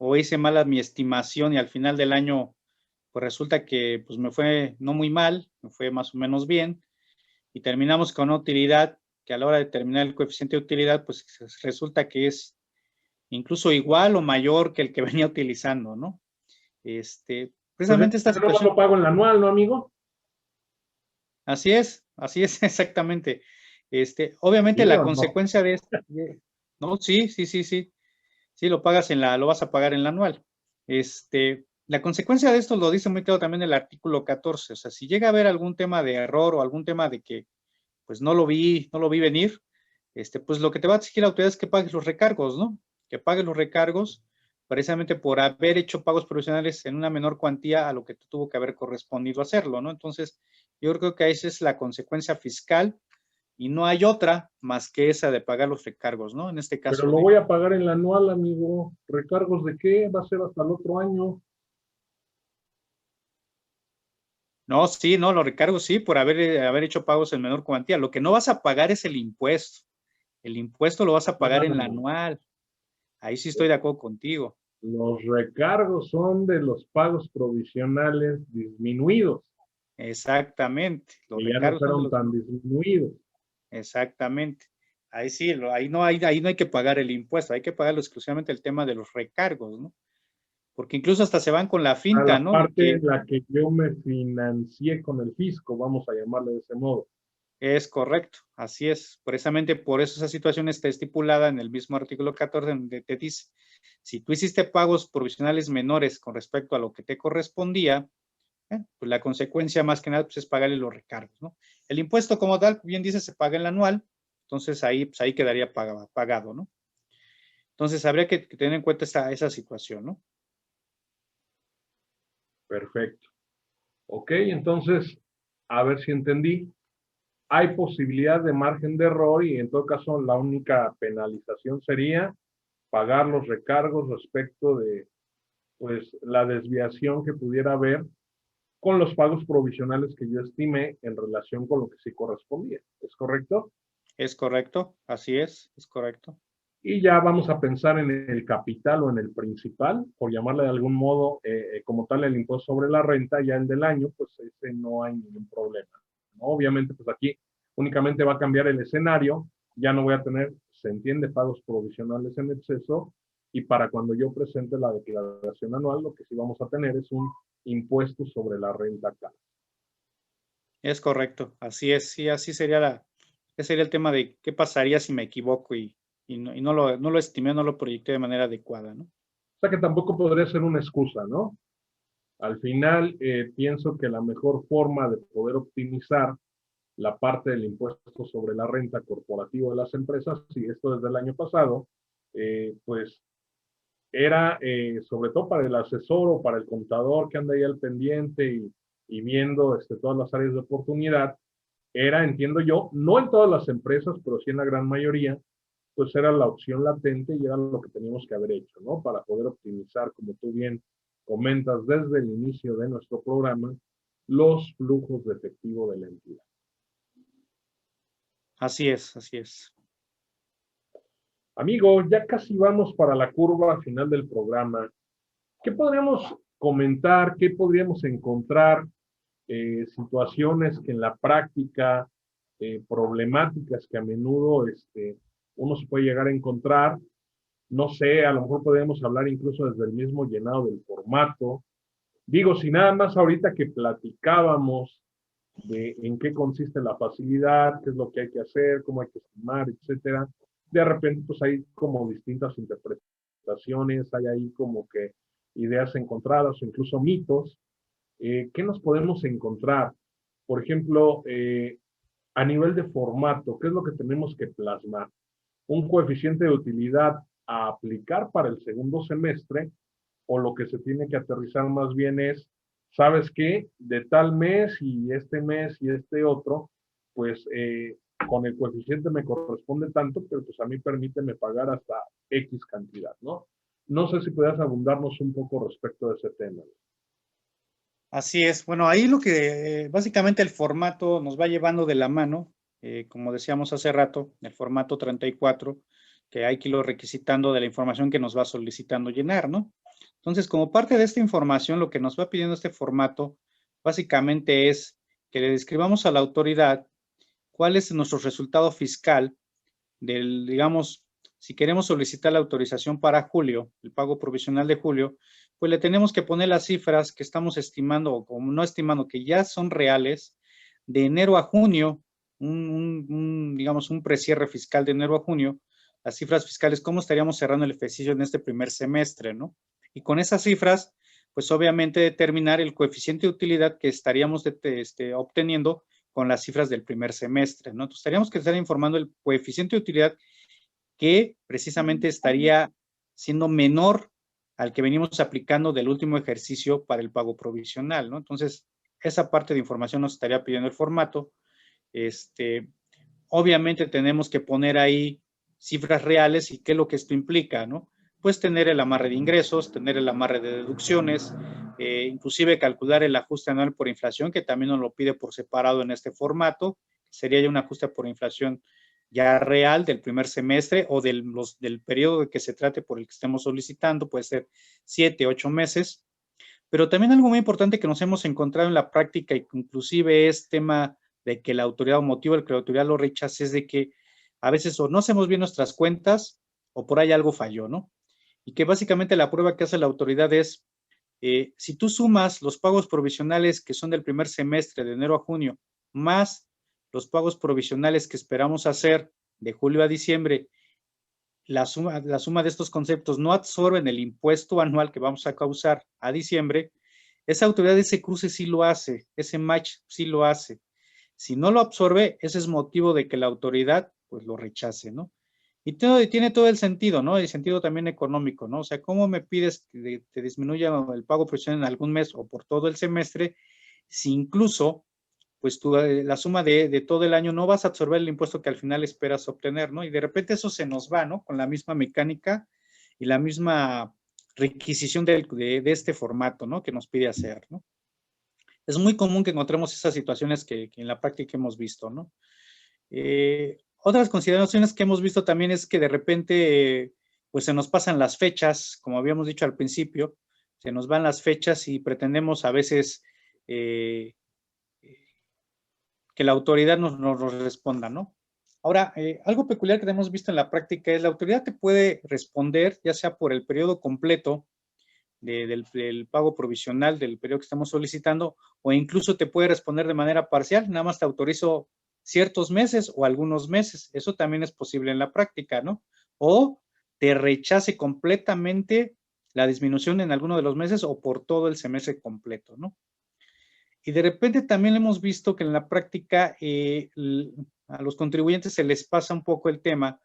o hice mala mi estimación y al final del año, pues resulta que pues me fue no muy mal, me fue más o menos bien y terminamos con una utilidad que a la hora de determinar el coeficiente de utilidad, pues resulta que es incluso igual o mayor que el que venía utilizando, ¿no? Pues Precisamente esta yo nomás lo situación, pago en la anual, ¿no, amigo? así es exactamente. Obviamente ¿Sí la o no? consecuencia de esto, no, sí, lo vas a pagar en la anual. La consecuencia de esto lo dice muy claro también el artículo 14, o sea, si llega a haber algún tema de error o algún tema de que, pues no lo vi venir, pues lo que te va a exigir la autoridad es que pagues los recargos, ¿no? Que pagues los recargos precisamente por haber hecho pagos provisionales en una menor cuantía a lo que tuvo que haber correspondido hacerlo, ¿no? Entonces, yo creo que esa es la consecuencia fiscal y no hay otra más que esa de pagar los recargos, ¿no? En este Pero caso lo voy a pagar en la anual, amigo. ¿Recargos de qué? Va a ser hasta el otro año. no, sí, no, los recargos sí, por haber hecho pagos en menor cuantía. Lo que no vas a pagar es el impuesto. El impuesto lo vas a pagar en la Ah, anual. Ahí sí estoy de acuerdo contigo. los recargos son de los pagos provisionales disminuidos. Exactamente. Los que ya no recargos son de fueron los... tan disminuidos. Exactamente. Ahí sí, ahí no hay que pagar el impuesto, hay que pagarlo exclusivamente el tema de los recargos, ¿no? Porque incluso hasta se van con la A finta, la ¿no? De parte que en la que yo me financié con el fisco, vamos a llamarle de ese modo. es correcto, así es. Precisamente por eso esa situación está estipulada en el mismo artículo 14, donde te dice, si tú hiciste pagos provisionales menores con respecto a lo que te correspondía, pues la consecuencia más que nada pues, es pagarle los recargos, ¿no? El impuesto como tal, bien dice, se paga en el anual, entonces ahí, pues, ahí quedaría pagado, ¿no? Entonces habría que tener en cuenta esa situación, ¿no? Perfecto. Ok, entonces, a ver si entendí. Hay posibilidad de margen de error y en todo caso la única penalización sería pagar los recargos respecto de pues la desviación que pudiera haber con los pagos provisionales que yo estimé en relación con lo que sí correspondía. ¿Es correcto? Es correcto, así es correcto. Y ya vamos a pensar en el capital o en el principal, por llamarle de algún modo, como tal el impuesto sobre la renta, ya el del año, pues ese no hay ningún problema, ¿no? Obviamente, pues aquí únicamente va a cambiar el escenario, ya no voy a tener, se entiende, pagos provisionales en exceso, y para cuando yo presente la declaración anual, lo que sí vamos a tener es un impuesto sobre la renta cara. Es correcto, así es, sí, así sería ese sería el tema de qué pasaría si me equivoco y no lo estimé, no lo proyecté de manera adecuada, ¿no? O sea que tampoco podría ser una excusa, ¿no? Al final, pienso que la mejor forma de poder optimizar la parte del impuesto sobre la renta corporativa de las empresas, y esto desde el año pasado, pues era sobre todo para el asesor o para el contador que anda ahí al pendiente y viendo todas las áreas de oportunidad, era, entiendo yo, no en todas las empresas, pero sí en la gran mayoría, pues era la opción latente y era lo que teníamos que haber hecho, ¿no? Para poder optimizar, como tú bien comentas desde el inicio de nuestro programa, los flujos de efectivo de la entidad. Así es, así es. Amigo, ya casi vamos para la curva final del programa. ¿Qué podríamos comentar? ¿Qué podríamos encontrar? Situaciones que en la práctica, problemáticas que a menudo uno se puede llegar a encontrar. No sé, a lo mejor podríamos hablar incluso desde el mismo llenado del formato. Digo, si nada más ahorita que platicábamos de en qué consiste la facilidad, qué es lo que hay que hacer, cómo hay que estimar, etcétera. De repente, pues hay como distintas interpretaciones, hay ahí como que ideas encontradas o incluso mitos. ¿Qué nos podemos encontrar? Por ejemplo, a nivel de formato, ¿qué es lo que tenemos que plasmar? Un coeficiente de utilidad a aplicar para el segundo semestre, o lo que se tiene que aterrizar más bien es, ¿sabes qué? De tal mes y este otro, pues con el coeficiente me corresponde tanto, pero pues a mí permíteme pagar hasta X cantidad, ¿no? No sé si puedas abundarnos un poco respecto de ese tema. Así es. Bueno, ahí lo que básicamente el formato nos va llevando de la mano, como decíamos hace rato, el formato 34, que hay que irlo requisitando de la información que nos va solicitando llenar, ¿no? Entonces, como parte de esta información, lo que nos va pidiendo este formato, básicamente es que le describamos a la autoridad cuál es nuestro resultado fiscal del, digamos, si queremos solicitar la autorización para julio, el pago provisional de julio, pues le tenemos que poner las cifras que estamos estimando o como no estimando, que ya son reales, de enero a junio, digamos, un precierre fiscal de enero a junio, las cifras fiscales, cómo estaríamos cerrando el ejercicio en este primer semestre, ¿no? Y con esas cifras, pues obviamente determinar el coeficiente de utilidad que estaríamos obteniendo con las cifras del primer semestre, ¿no? Entonces, estaríamos que estar informando el coeficiente de utilidad que precisamente estaría siendo menor al que venimos aplicando del último ejercicio para el pago provisional, ¿no? Entonces, esa parte de información nos estaría pidiendo el formato. Obviamente tenemos que poner ahí cifras reales y qué es lo que esto implica, ¿no? Pues tener el amarre de ingresos, tener el amarre de deducciones, inclusive calcular el ajuste anual por inflación, que también nos lo pide por separado en este formato. Sería ya un ajuste por inflación ya real del primer semestre o del periodo de que se trate por el que estemos solicitando, puede ser 7, 8 meses, Pero también algo muy importante que nos hemos encontrado en la práctica y que inclusive es tema de que la autoridad o motivo el que la autoridad lo rechace es de que a veces o no hacemos bien nuestras cuentas o por ahí algo falló, ¿no? Y que básicamente la prueba que hace la autoridad es, si tú sumas los pagos provisionales que son del primer semestre, de enero a junio, más los pagos provisionales que esperamos hacer de julio a diciembre, la suma de estos conceptos no absorben el impuesto anual que vamos a causar a diciembre, esa autoridad ese cruce sí lo hace, ese match sí lo hace. Si no lo absorbe, ese es motivo de que la autoridad pues lo rechace, ¿no? Y tiene todo el sentido, ¿no? El sentido también económico, ¿no? O sea, ¿cómo me pides que te disminuya el pago profesional en algún mes o por todo el semestre si incluso pues tú, la suma de todo el año no vas a absorber el impuesto que al final esperas obtener, ¿no? Y de repente eso se nos va, ¿no? Con la misma mecánica y la misma requisición de este formato, ¿no? Que nos pide hacer, ¿no? Es muy común que encontremos esas situaciones que en la práctica hemos visto, ¿no? Otras consideraciones que hemos visto también es que de repente, pues se nos pasan las fechas, como habíamos dicho al principio, se nos van las fechas y pretendemos a veces que la autoridad nos responda, ¿no? Ahora, algo peculiar que hemos visto en la práctica es la autoridad te puede responder, ya sea por el periodo completo del pago provisional del periodo que estamos solicitando, o incluso te puede responder de manera parcial, nada más te autorizo ciertos meses o algunos meses. Eso también es posible en la práctica, ¿no? O te rechace completamente la disminución en alguno de los meses o por todo el semestre completo, ¿no? Y de repente también hemos visto que en la práctica a los contribuyentes se les pasa un poco el tema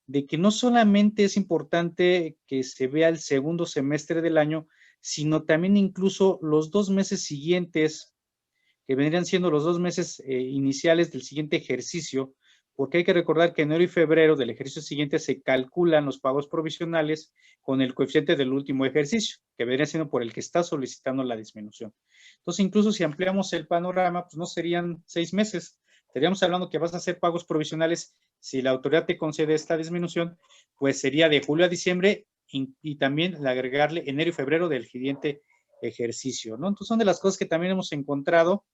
de que no solamente es importante que se vea el segundo semestre del año, sino también incluso los 2 meses siguientes, que vendrían siendo los 2 meses iniciales del siguiente ejercicio, porque hay que recordar que enero y febrero del ejercicio siguiente se calculan los pagos provisionales con el coeficiente del último ejercicio, que vendría siendo por el que está solicitando la disminución. Entonces, incluso si ampliamos el panorama, pues no serían 6 meses, estaríamos hablando que vas a hacer pagos provisionales, si la autoridad te concede esta disminución, pues sería de julio a diciembre y también agregarle enero y febrero del siguiente ejercicio, ¿no? Entonces son de las cosas que también hemos encontrado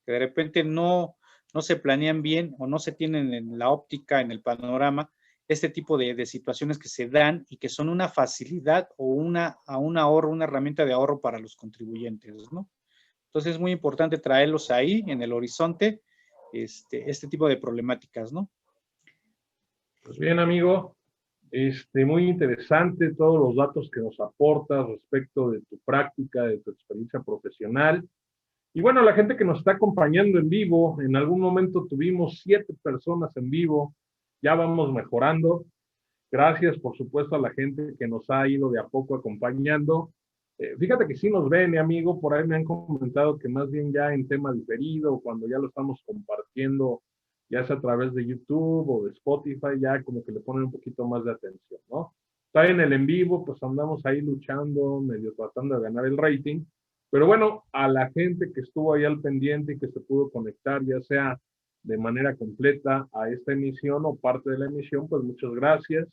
que de repente no se planean bien o no se tienen en la óptica, en el panorama, este tipo de situaciones que se dan y que son una facilidad o un ahorro, una herramienta de ahorro para los contribuyentes, ¿no? Entonces es muy importante traerlos ahí en el horizonte, este tipo de problemáticas, ¿no? Pues bien, amigo, muy interesante todos los datos que nos aportas respecto de tu práctica, de tu experiencia profesional. Y bueno, la gente que nos está acompañando en vivo, en algún momento tuvimos 7 personas en vivo, ya vamos mejorando. Gracias, por supuesto, a la gente que nos ha ido de a poco acompañando. Fíjate que sí nos ven, amigo, por ahí me han comentado que más bien ya en tema diferido, cuando ya lo estamos compartiendo, ya sea a través de YouTube o de Spotify, ya como que le ponen un poquito más de atención, ¿no? Está en el en vivo, pues andamos ahí luchando, medio tratando de ganar el rating. Pero bueno, a la gente que estuvo ahí al pendiente y que se pudo conectar, ya sea de manera completa a esta emisión o parte de la emisión, pues muchas gracias.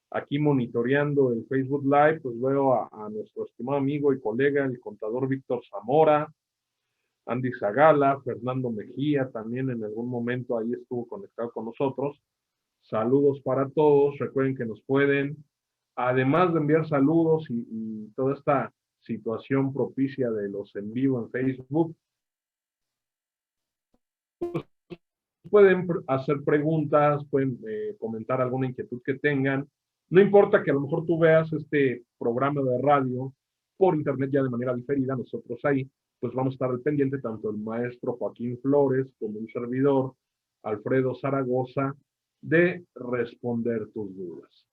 Aquí monitoreando el Facebook Live, pues veo a nuestro estimado amigo y colega, el contador Víctor Zamora, Andy Zagala, Fernando Mejía, también en algún momento ahí estuvo conectado con nosotros. Saludos para todos. Recuerden que nos pueden, además de enviar saludos y toda esta situación propicia de los en vivo en Facebook, pueden hacer preguntas, pueden comentar alguna inquietud que tengan. No importa que a lo mejor tú veas este programa de radio por internet ya de manera diferida, nosotros ahí pues vamos a estar al pendiente, tanto el maestro Joaquín Flores como un servidor, Alfredo Zaragoza, de responder tus dudas.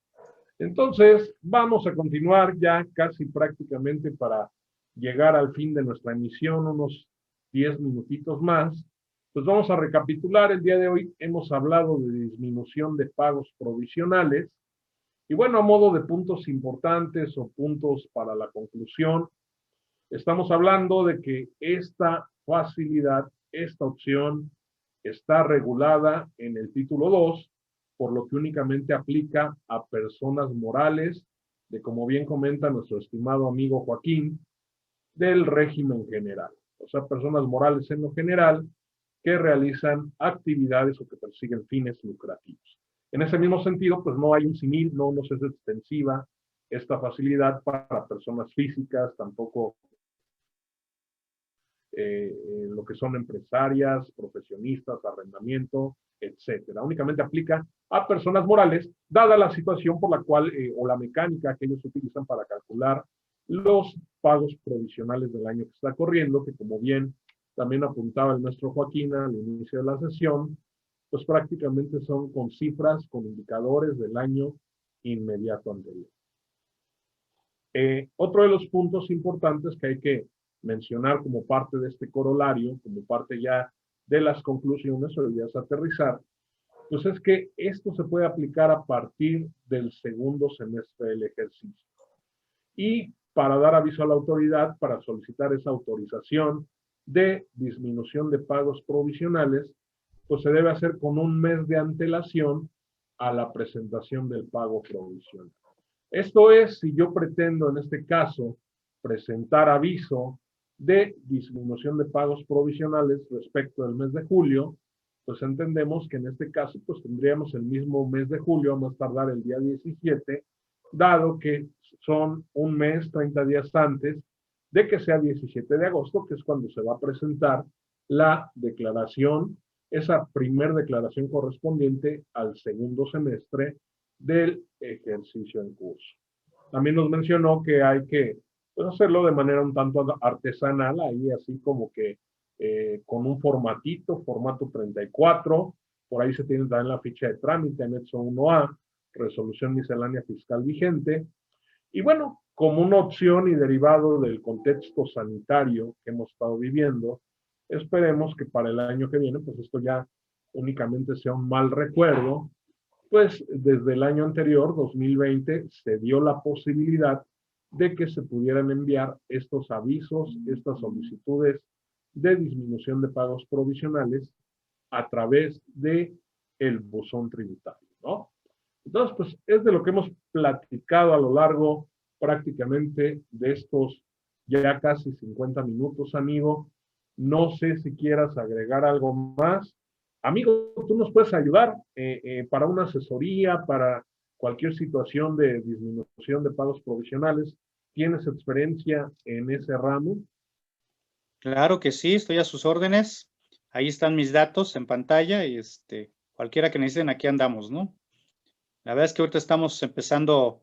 Entonces, vamos a continuar ya casi prácticamente para llegar al fin de nuestra emisión, unos 10 minutitos más. Pues vamos a recapitular. El día de hoy hemos hablado de disminución de pagos provisionales. Y bueno, a modo de puntos importantes o puntos para la conclusión, estamos hablando de que esta facilidad, esta opción, está regulada en el título 2, por lo que únicamente aplica a personas morales, de como bien comenta nuestro estimado amigo Joaquín, del régimen general. O sea, personas morales en lo general que realizan actividades o que persiguen fines lucrativos. En ese mismo sentido, pues no hay un símil, no nos es extensiva esta facilidad para personas físicas, tampoco lo que son empresarias, profesionistas, arrendamiento, etcétera. Únicamente aplica a personas morales, dada la situación por la cual, o la mecánica que ellos utilizan para calcular los pagos provisionales del año que está corriendo, que como bien también apuntaba el maestro Joaquín al inicio de la sesión, pues prácticamente son con cifras, con indicadores del año inmediato anterior. Otro de los puntos importantes que hay que mencionar como parte de este corolario, como parte ya de las conclusiones o ideas a aterrizar, pues es que esto se puede aplicar a partir del segundo semestre del ejercicio. Y para dar aviso a la autoridad, para solicitar esa autorización de disminución de pagos provisionales, pues se debe hacer con un mes de antelación a la presentación del pago provisional. Esto es, si yo pretendo en este caso presentar aviso de disminución de pagos provisionales respecto del mes de julio, pues entendemos que en este caso pues tendríamos el mismo mes de julio, a más tardar el día 17, dado que son un mes, 30 días antes de que sea 17 de agosto, que es cuando se va a presentar la declaración, esa primer declaración correspondiente al segundo semestre del ejercicio en curso. También nos mencionó que hay que pues, hacerlo de manera un tanto artesanal, ahí así como que con un formatito, formato 34, por ahí se tiene también la ficha de trámite, anexo 1A, resolución miscelánea fiscal vigente, y bueno, como una opción y derivado del contexto sanitario que hemos estado viviendo, esperemos que para el año que viene, pues esto ya únicamente sea un mal recuerdo, pues desde el año anterior, 2020, se dio la posibilidad de que se pudieran enviar estos avisos, estas solicitudes de disminución de pagos provisionales a través de el buzón tributario, ¿no? Entonces, pues es de lo que hemos platicado a lo largo prácticamente de estos ya casi 50 minutos, amigo. No sé si quieras agregar algo más. Amigo, tú nos puedes ayudar para una asesoría, para cualquier situación de disminución de pagos provisionales. ¿Tienes experiencia en ese ramo? Claro que sí, estoy a sus órdenes. Ahí están mis datos en pantalla y cualquiera que necesiten, aquí andamos, ¿no? La verdad es que ahorita estamos empezando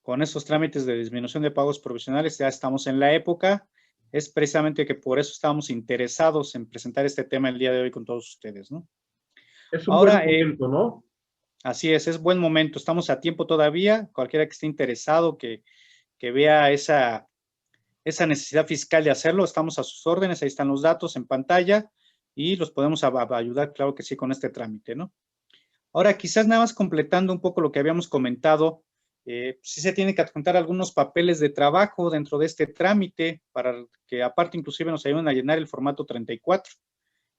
con esos trámites de disminución de pagos provisionales, ya estamos en la época. Es precisamente que por eso estamos interesados en presentar este tema el día de hoy con todos ustedes, ¿no? Es un Ahora, buen momento, ¿no? así es buen momento, estamos a tiempo todavía. Cualquiera que esté interesado, que vea esa necesidad fiscal de hacerlo, estamos a sus órdenes, ahí están los datos en pantalla y los podemos ayudar, claro que sí, con este trámite, ¿no? Ahora, quizás nada más completando un poco lo que habíamos comentado, sí se tiene que adjuntar algunos papeles de trabajo dentro de este trámite para que aparte inclusive nos ayuden a llenar el formato 34,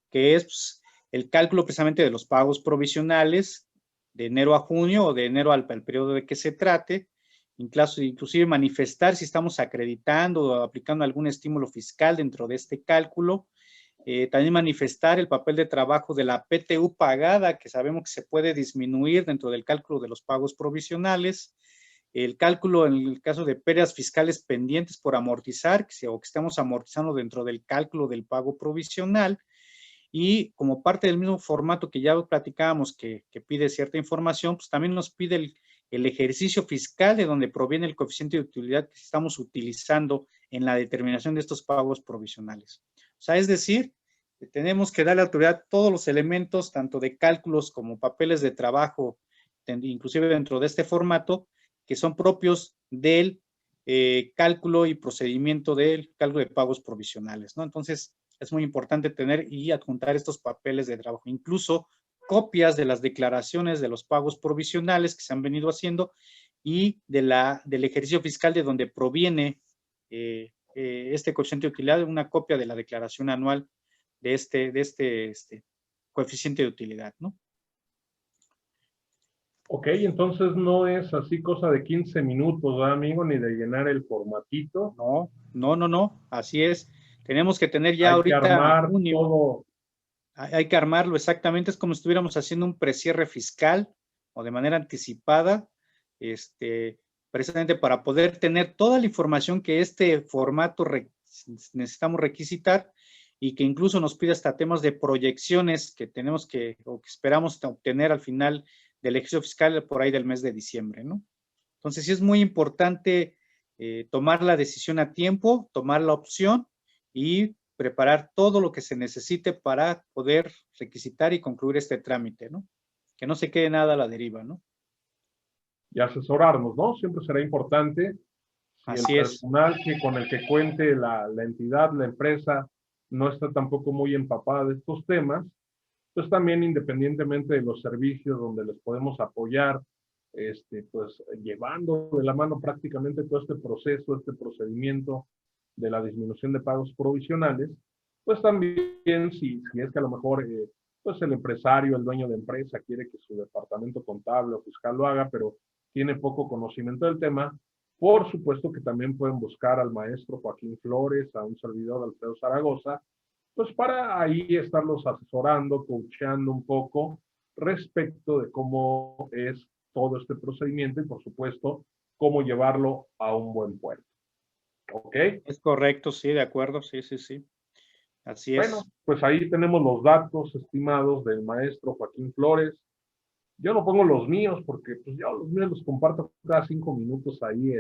que es pues, el cálculo precisamente de los pagos provisionales de enero a junio o de enero al periodo de que se trate, inclusive manifestar si estamos acreditando o aplicando algún estímulo fiscal dentro de este cálculo. También manifestar el papel de trabajo de la PTU pagada, que sabemos que se puede disminuir dentro del cálculo de los pagos provisionales. El cálculo en el caso de pérdidas fiscales pendientes por amortizar, o que estamos amortizando dentro del cálculo del pago provisional. Y como parte del mismo formato que ya platicábamos que pide cierta información, pues también nos pide el ejercicio fiscal de donde proviene el coeficiente de utilidad que estamos utilizando en la determinación de estos pagos provisionales. O sea, es decir, tenemos que darle a la autoridad todos los elementos, tanto de cálculos como papeles de trabajo, inclusive dentro de este formato, que son propios del cálculo y procedimiento del cálculo de pagos provisionales, ¿no? Entonces, es muy importante tener y adjuntar estos papeles de trabajo, incluso copias de las declaraciones de los pagos provisionales que se han venido haciendo y del ejercicio fiscal de donde proviene este coeficiente de utilidad, una copia de la declaración anual de este coeficiente de utilidad, ¿no? Ok, entonces no es así cosa de 15 minutos, ¿verdad, amigo? Ni de llenar el formatito. No, no, no, no, así es. Tenemos que tener ya Hay que ahorita armar todo. hay que armarlo exactamente, es como si estuviéramos haciendo un precierre fiscal o de manera anticipada, precisamente para poder tener toda la información que este formato necesitamos requisitar y que incluso nos pide hasta temas de proyecciones que tenemos o que esperamos obtener al final del ejercicio fiscal por ahí del mes de diciembre, ¿no? Entonces sí es muy importante tomar la decisión a tiempo, tomar la opción y preparar todo lo que se necesite para poder requisitar y concluir este trámite, ¿no? Que no se quede nada a la deriva, ¿no? Y asesorarnos, ¿no? Siempre será importante. Si el Así es. personal con el que cuente la entidad, la empresa, no está tampoco muy empapada de estos temas, pues también independientemente de los servicios donde les podemos apoyar, pues llevando de la mano prácticamente todo este proceso, este procedimiento de la disminución de pagos provisionales, pues también si es que a lo mejor pues el empresario, el dueño de empresa quiere que su departamento contable o fiscal lo haga, pero tiene poco conocimiento del tema, por supuesto que también pueden buscar al maestro Joaquín Flores, a un servidor Alfredo Zaragoza, pues para ahí estarlos asesorando, coacheando un poco respecto de cómo es todo este procedimiento y por supuesto cómo llevarlo a un buen puerto. ¿Ok? Es correcto, sí, de acuerdo, sí, sí, sí. Así Bueno, es. pues ahí tenemos los datos estimados del maestro Joaquín Flores. Yo no pongo los míos porque pues yo los míos los comparto cada 5 minutos ahí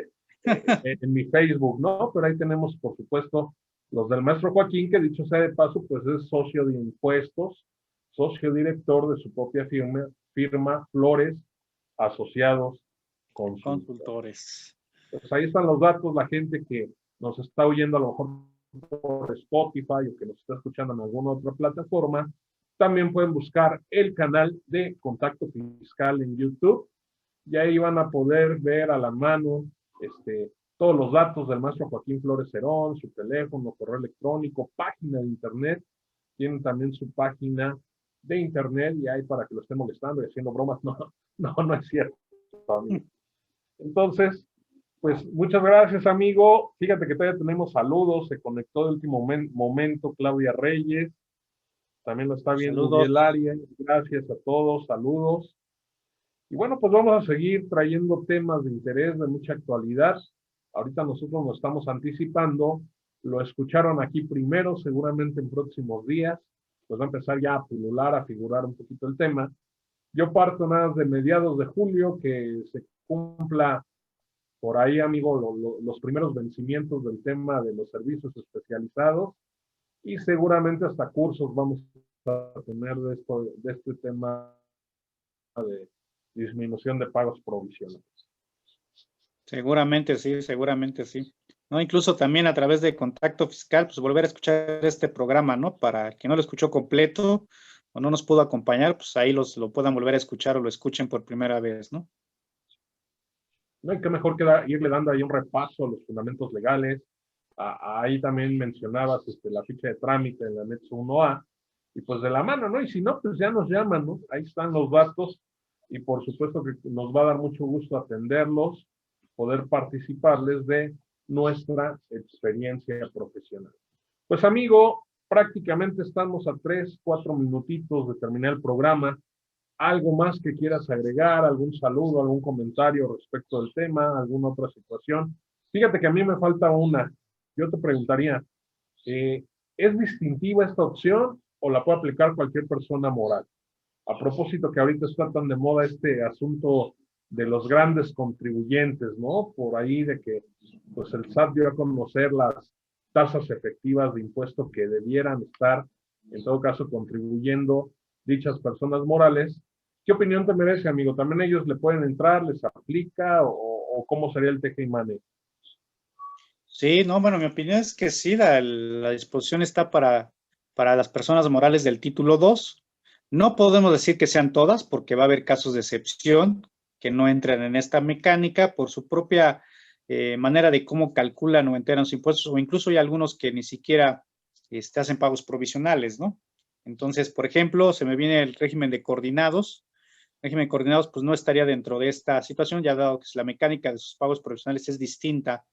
en mi Facebook, ¿no? Pero ahí tenemos, por supuesto, los del maestro Joaquín, que dicho sea de paso, pues es socio de impuestos, socio director de su propia firma Flores Asociados Consultores. Consultores. Pues ahí están los datos, la gente que nos está oyendo a lo mejor por Spotify o que nos está escuchando en alguna otra plataforma, también pueden buscar el canal de Contacto Fiscal en YouTube y ahí van a poder ver a la mano todos los datos del maestro Joaquín Flores Cerón, su teléfono, correo electrónico, página de internet, tienen también su página de internet y ahí para que lo estén molestando y haciendo bromas, no es cierto. Entonces, pues muchas gracias, amigo. Fíjate que todavía tenemos saludos. Se conectó de último momento Claudia Reyes. También lo está viendo Saludos. Uriel Arias. Gracias a todos. Saludos. Y bueno, pues vamos a seguir trayendo temas de interés, de mucha actualidad. Ahorita nosotros nos estamos anticipando. Lo escucharon aquí primero, seguramente en próximos días. Pues va a empezar ya a pulular, a figurar un poquito el tema. Yo parto nada de mediados de julio, que se cumpla por ahí, amigo, los primeros vencimientos del tema de los servicios especializados y seguramente hasta cursos vamos a tener de este tema de disminución de pagos provisionales. Seguramente sí, seguramente sí. ¿No? Incluso también a través de Contacto Fiscal, pues volver a escuchar este programa, ¿no? Para quien no lo escuchó completo o no nos pudo acompañar, pues ahí lo puedan volver a escuchar o lo escuchen por primera vez, ¿no? No hay que mejor que irle dando ahí un repaso a los fundamentos legales. Ahí también mencionabas la ficha de trámite en la anexo 1A, y pues de la mano, ¿no? Y si no, pues ya nos llaman, ¿no? Ahí están los datos, y por supuesto que nos va a dar mucho gusto atenderlos, poder participarles de nuestra experiencia profesional. Pues amigo, prácticamente estamos a 3, 4 minutitos de terminar el programa. ¿Algo más que quieras agregar? ¿Algún saludo, algún comentario respecto del tema? ¿Alguna otra situación? Fíjate que a mí me falta una. Yo te preguntaría, ¿es distintiva esta opción o la puede aplicar cualquier persona moral? A propósito que ahorita está tan de moda este asunto de los grandes contribuyentes, ¿no? Por ahí de que pues el SAT dio a conocer las tasas efectivas de impuesto que debieran estar, en todo caso, contribuyendo dichas personas morales. ¿Qué opinión te merece, amigo? ¿También ellos le pueden entrar, les aplica o cómo sería el teje y mane? Sí, no, bueno, mi opinión es que sí, la disposición está para las personas morales del título 2. No podemos decir que sean todas, porque va a haber casos de excepción que no entran en esta mecánica por su propia manera de cómo calculan o enteran sus impuestos, o incluso hay algunos que ni siquiera hacen pagos provisionales, ¿no? Entonces, por ejemplo, se me viene el régimen de coordinados. régimen coordinados, pues no estaría dentro de esta situación, ya dado que la mecánica de sus pagos provisionales es distinta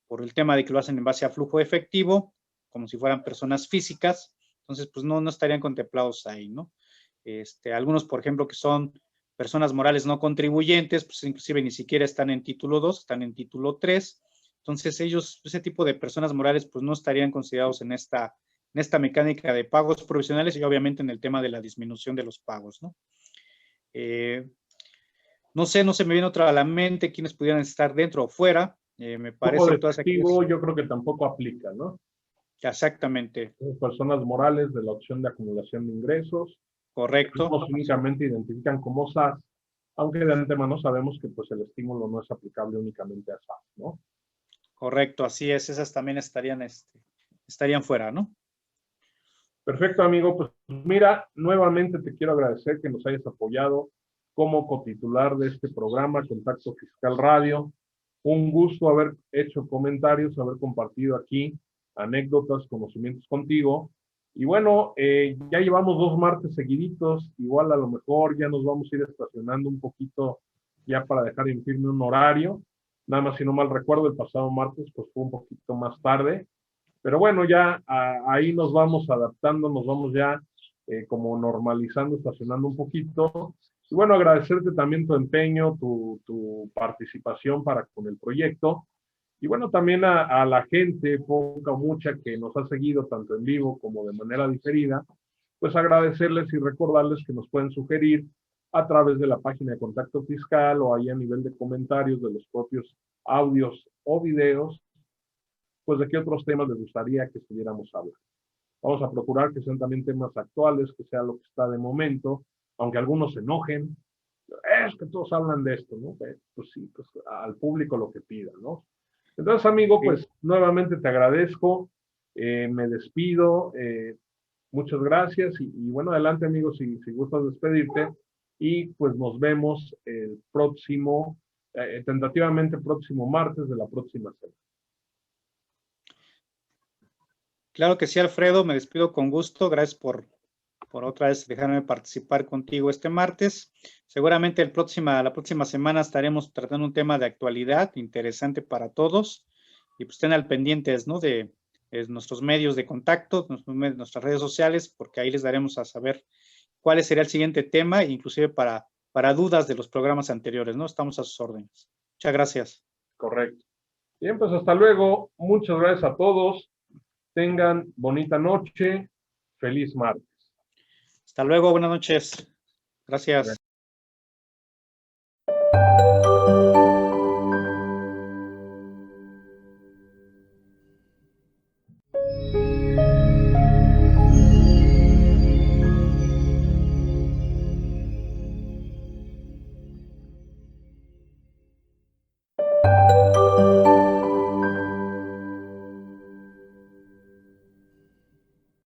por el tema de que lo hacen en base a flujo efectivo, como si fueran personas físicas, entonces pues no estarían contemplados ahí, ¿no? Algunos, por ejemplo, que son personas morales no contribuyentes, pues inclusive ni siquiera están en título 2, están en título 3, entonces ellos, ese tipo de personas morales, pues no estarían considerados en esta mecánica de pagos provisionales y obviamente en el tema de la disminución de los pagos, ¿no? No sé, no se me viene otra a la mente quienes pudieran estar dentro o fuera. Me parece de todas efectivo, aquellas. yo creo que tampoco aplica, ¿no? Exactamente. Personas morales de la opción de acumulación de ingresos. Correcto. Nos únicamente identifican como SAS, aunque de antemano sabemos que pues el estímulo no es aplicable únicamente a SAS, ¿no? Correcto, así es. Esas también estarían fuera, ¿no? Perfecto, amigo. Pues mira, nuevamente te quiero agradecer que nos hayas apoyado como cotitular de este programa, Contacto Fiscal Radio. Un gusto haber hecho comentarios, haber compartido aquí anécdotas, conocimientos contigo. Y bueno, ya llevamos 2 martes seguiditos, igual a lo mejor ya nos vamos a ir estacionando un poquito ya para dejar en firme un horario. Nada más, si no mal recuerdo, el pasado martes pues fue un poquito más tarde. Pero bueno, ya ahí nos vamos adaptando, nos vamos ya como normalizando, estacionando un poquito. Y bueno, agradecerte también tu empeño, tu participación para con el proyecto. Y bueno, también a la gente, poca o mucha, que nos ha seguido tanto en vivo como de manera diferida, pues agradecerles y recordarles que nos pueden sugerir a través de la página de Contacto Fiscal o ahí a nivel de comentarios de los propios audios o videos, pues de qué otros temas les gustaría que estuviéramos hablando. Vamos a procurar que sean también temas actuales, que sea lo que está de momento, aunque algunos se enojen, es que todos hablan de esto, ¿no? Pues sí, pues al público lo que pida, ¿no? Entonces, amigo, pues nuevamente te agradezco, me despido, muchas gracias y bueno, adelante, amigo, si gustas despedirte y pues nos vemos el próximo, tentativamente próximo martes de la próxima semana. Claro que sí, Alfredo, me despido con gusto. Gracias por otra vez dejarme participar contigo este martes. Seguramente la próxima semana estaremos tratando un tema de actualidad interesante para todos. Y pues estén al pendientes, ¿no? de nuestros medios de contacto, nuestras redes sociales, porque ahí les daremos a saber cuál sería el siguiente tema, inclusive para dudas de los programas anteriores, ¿no? Estamos a sus órdenes. Muchas gracias. Correcto. Bien, pues hasta luego. Muchas gracias a todos. Tengan bonita noche. Feliz martes. Hasta luego. Buenas noches. Gracias.